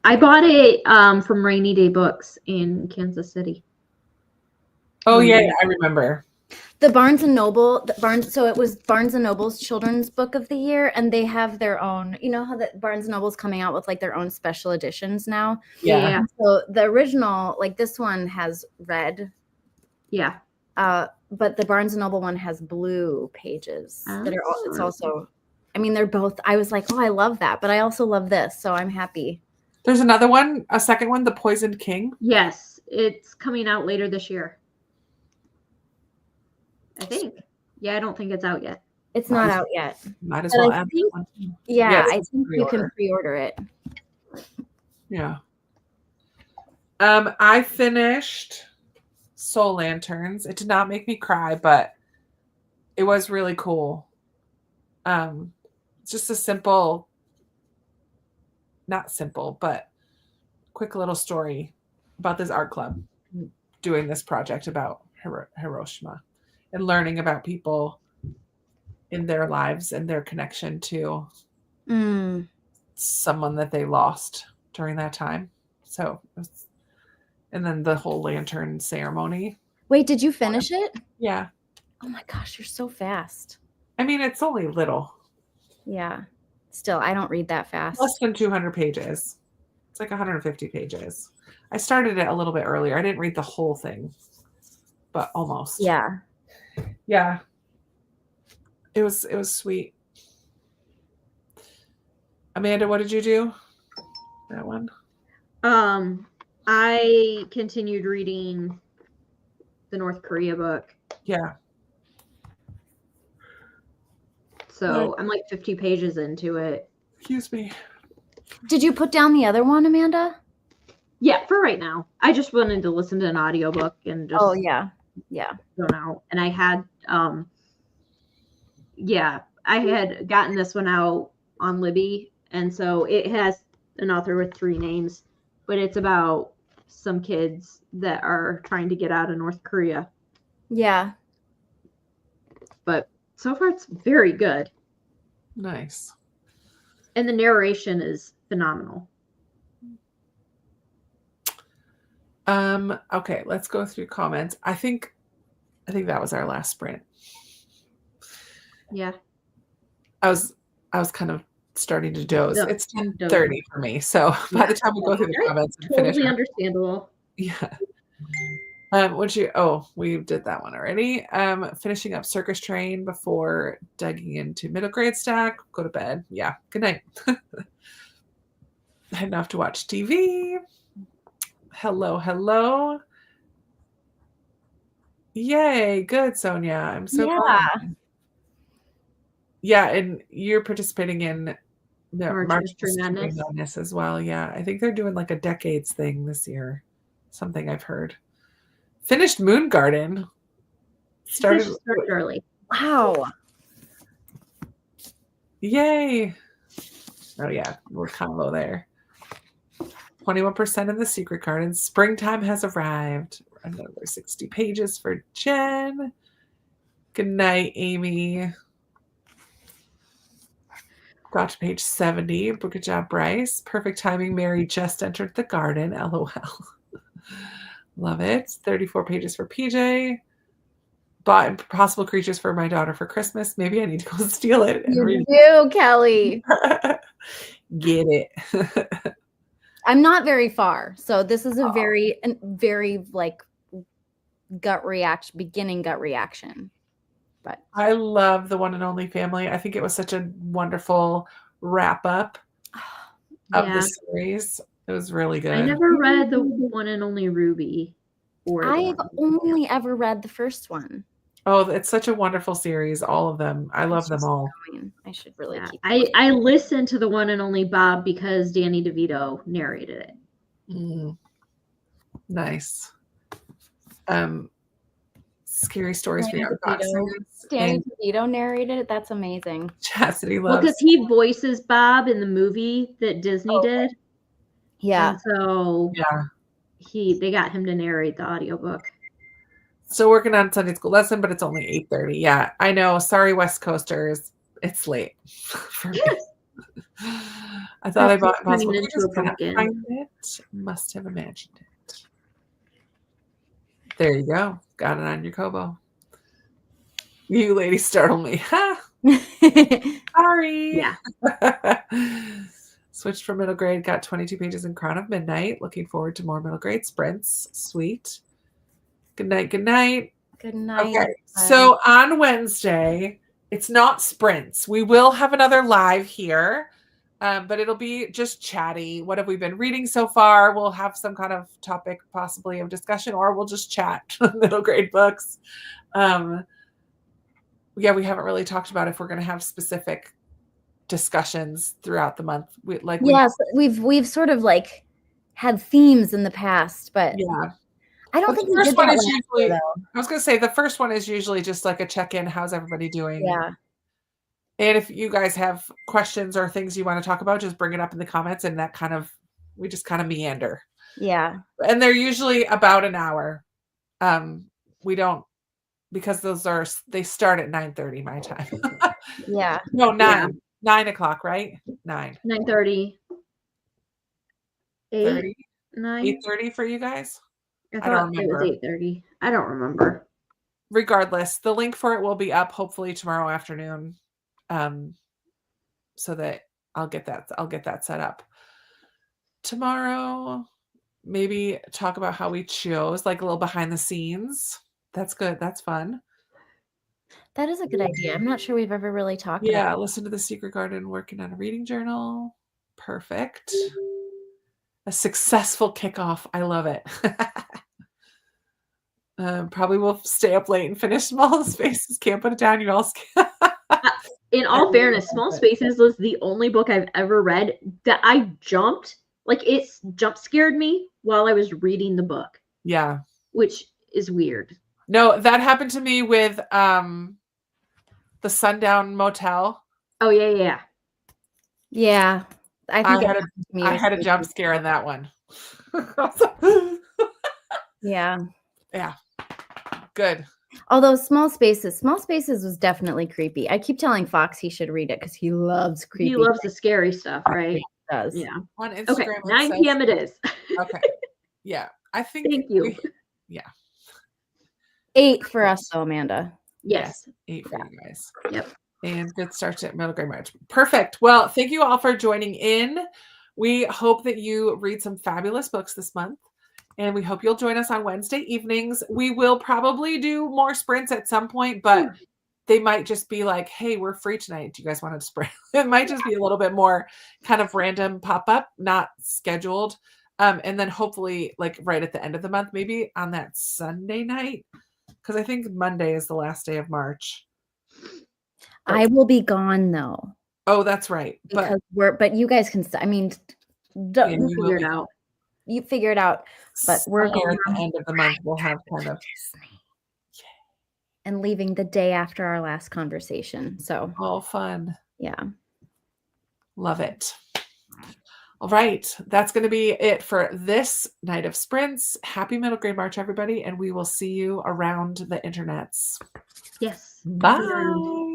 I bought it from Rainy Day Books in Kansas City. Oh yeah, I remember. The Barnes and Noble, so it was Barnes and Noble's Children's Book of the Year, and they have their own, you know how the Barnes and Noble's coming out with like their own special editions now? Yeah. So the original, like this one has red. Yeah. But the Barnes and Noble one has blue pages that are, it's also, I mean, they're both, I was like, oh, I love that, but I also love this, so I'm happy. There's another one, a second one, The Poisoned King. Yes, it's coming out later this year. I think. Yeah, I don't think it's out yet. It's not out yet. Might as well add that one. Yeah, I think you can pre-order it. Yeah. I finished Soul Lanterns. It did not make me cry, but it was really cool. It's just a simple, not simple, but quick little story about this art club doing this project about Hiroshima and learning about people in their lives and their connection to someone that they lost during that time. So, and then the whole lantern ceremony. Wait, did you finish it? Yeah. Oh my gosh, you're so fast. I mean, it's only little. Yeah. Still, I don't read that fast. Less than 200 pages. It's like 150 pages. I started it a little bit earlier. I didn't read the whole thing, but almost. Yeah. Yeah. It was sweet. Amanda, what did you do? That one? I continued reading the North Korea book. Yeah. So I'm like 50 pages into it. Excuse me. Did you put down the other one, Amanda? Yeah, for right now. I just wanted to listen to an audiobook and just zone out. And I had I had gotten this one out on Libby, and so it has an author with 3 names, but it's about some kids that are trying to get out of North Korea. Yeah. But so far it's very good. Nice. And the narration is phenomenal. Okay, let's go through comments. I think that was our last sprint. Yeah. I was kind of starting to doze. No, it's 10:30 for me. So by the time we go through the comments and finish. Totally understandable. Yeah. We did that one already. Finishing up Circus Train before digging into middle grade stack. Go to bed. Yeah. Good night. Heading off to watch TV. Hello. Yay. Good, Sonia. I'm so glad. Yeah, and you're participating in the March Madness as well. Yeah. I think they're doing like a decades thing this year. Something I've heard. Finished Moon Garden. Started early. Wow. Yay. Oh yeah, we're combo there. 21% in the Secret Garden. Springtime has arrived. Another 60 pages for Jen. Good night, Amy. Got to page 70. Good job, Bryce. Perfect timing. Mary just entered the garden. LOL. Love it. 34 pages for PJ. Bought Impossible Creatures for my daughter for Christmas. Maybe I need to go steal it and read it. Kelly. Get it. I'm not very far. So this is a very like beginning gut reaction. But I love The One and Only Family. I think it was such a wonderful wrap up of the series. It was really good. I never read The One and Only Ruby. or I've only ever read the first one. Oh, it's such a wonderful series. All of them. I love them all. I should really keep. I listened to the one and only Bob because Danny DeVito narrated it. Nice. Scary Stories for Young series. Danny DeVito narrated it. That's amazing. Chastity loves. Well, because he voices Bob in the movie that Disney did. Yeah. And so they got him to narrate the audiobook. Still working on Sunday school lesson, but it's only 8:30. Yeah, I know. Sorry, West Coasters. It's late for me. I thought I bought Impossible. Turning into a pumpkin. Find it. Must have imagined it. There you go. Got it on your Kobo. You ladies startle me. Ha! Sorry. Yeah. Switched from middle grade. Got 22 pages in Crown of Midnight. Looking forward to more middle grade sprints. Sweet. Good night. Good night. Good night. Okay. So on Wednesday, it's not sprints. We will have another live here, but it'll be just chatty. What have we been reading so far? We'll have some kind of topic possibly of discussion, or we'll just chat middle grade books. Yeah, we haven't really talked about if we're going to have specific discussions throughout the month. We've sort of like had themes in the past, but yeah. I don't think the first one is usually. though. I was going to say the first one is usually just like a check-in. How's everybody doing? Yeah. And if you guys have questions or things you want to talk about, just bring it up in the comments, and we just kind of meander. Yeah. And they're usually about an hour. We don't, because they start at 9:30 my time. Yeah. No, 9 o'clock, right? 9:30. 8:30 for you guys? I don't remember. It was 8:30. I don't remember. Regardless, the link for it will be up hopefully tomorrow afternoon. So that I'll get that set up. Tomorrow, maybe talk about how we chose, like a little behind the scenes. That's good. That's fun. That is a good idea. I'm not sure we've ever really talked about it. Yeah, listen to The Secret Garden, working on a reading journal. Perfect. A successful kickoff. I love it. Probably will stay up late and finish Small Spaces. Can't put it down. You all. In all fairness, Small Spaces was the only book I've ever read that I jumped. Like, it jump scared me while I was reading the book. Yeah. Which is weird. No, that happened to me with The Sundown Motel. Oh, yeah. Yeah. I had a jump scare in that one. Yeah. Yeah. Good. Although Small Spaces was definitely creepy. I keep telling Fox he should read it because he loves creepy. He loves the scary stuff, right? He does. Yeah. On Instagram. Okay, 9 p.m. it is. Okay. Yeah. I think. Thank you. Yeah. 8 for us, though, Amanda. Yes. 8 for you guys. Yep. And good start to middle grade March. Perfect. Well, thank you all for joining in. We hope that you read some fabulous books this month. And we hope you'll join us on Wednesday evenings. We will probably do more sprints at some point, but they might just be like, hey, we're free tonight. Do you guys want to sprint? It might just be a little bit more kind of random pop-up, not scheduled. And then hopefully like right at the end of the month, maybe on that Sunday night, because I think Monday is the last day of March. I will be gone though. Oh, that's right. But you guys can. I mean, don't figure it out. You figure it out. But we're here at the end of the month. We'll have kind of and leaving the day after our last conversation. So all fun. Yeah. Love it. All right. That's going to be it for this night of sprints. Happy middle grade March, everybody. And we will see you around the internets. Yes. Bye.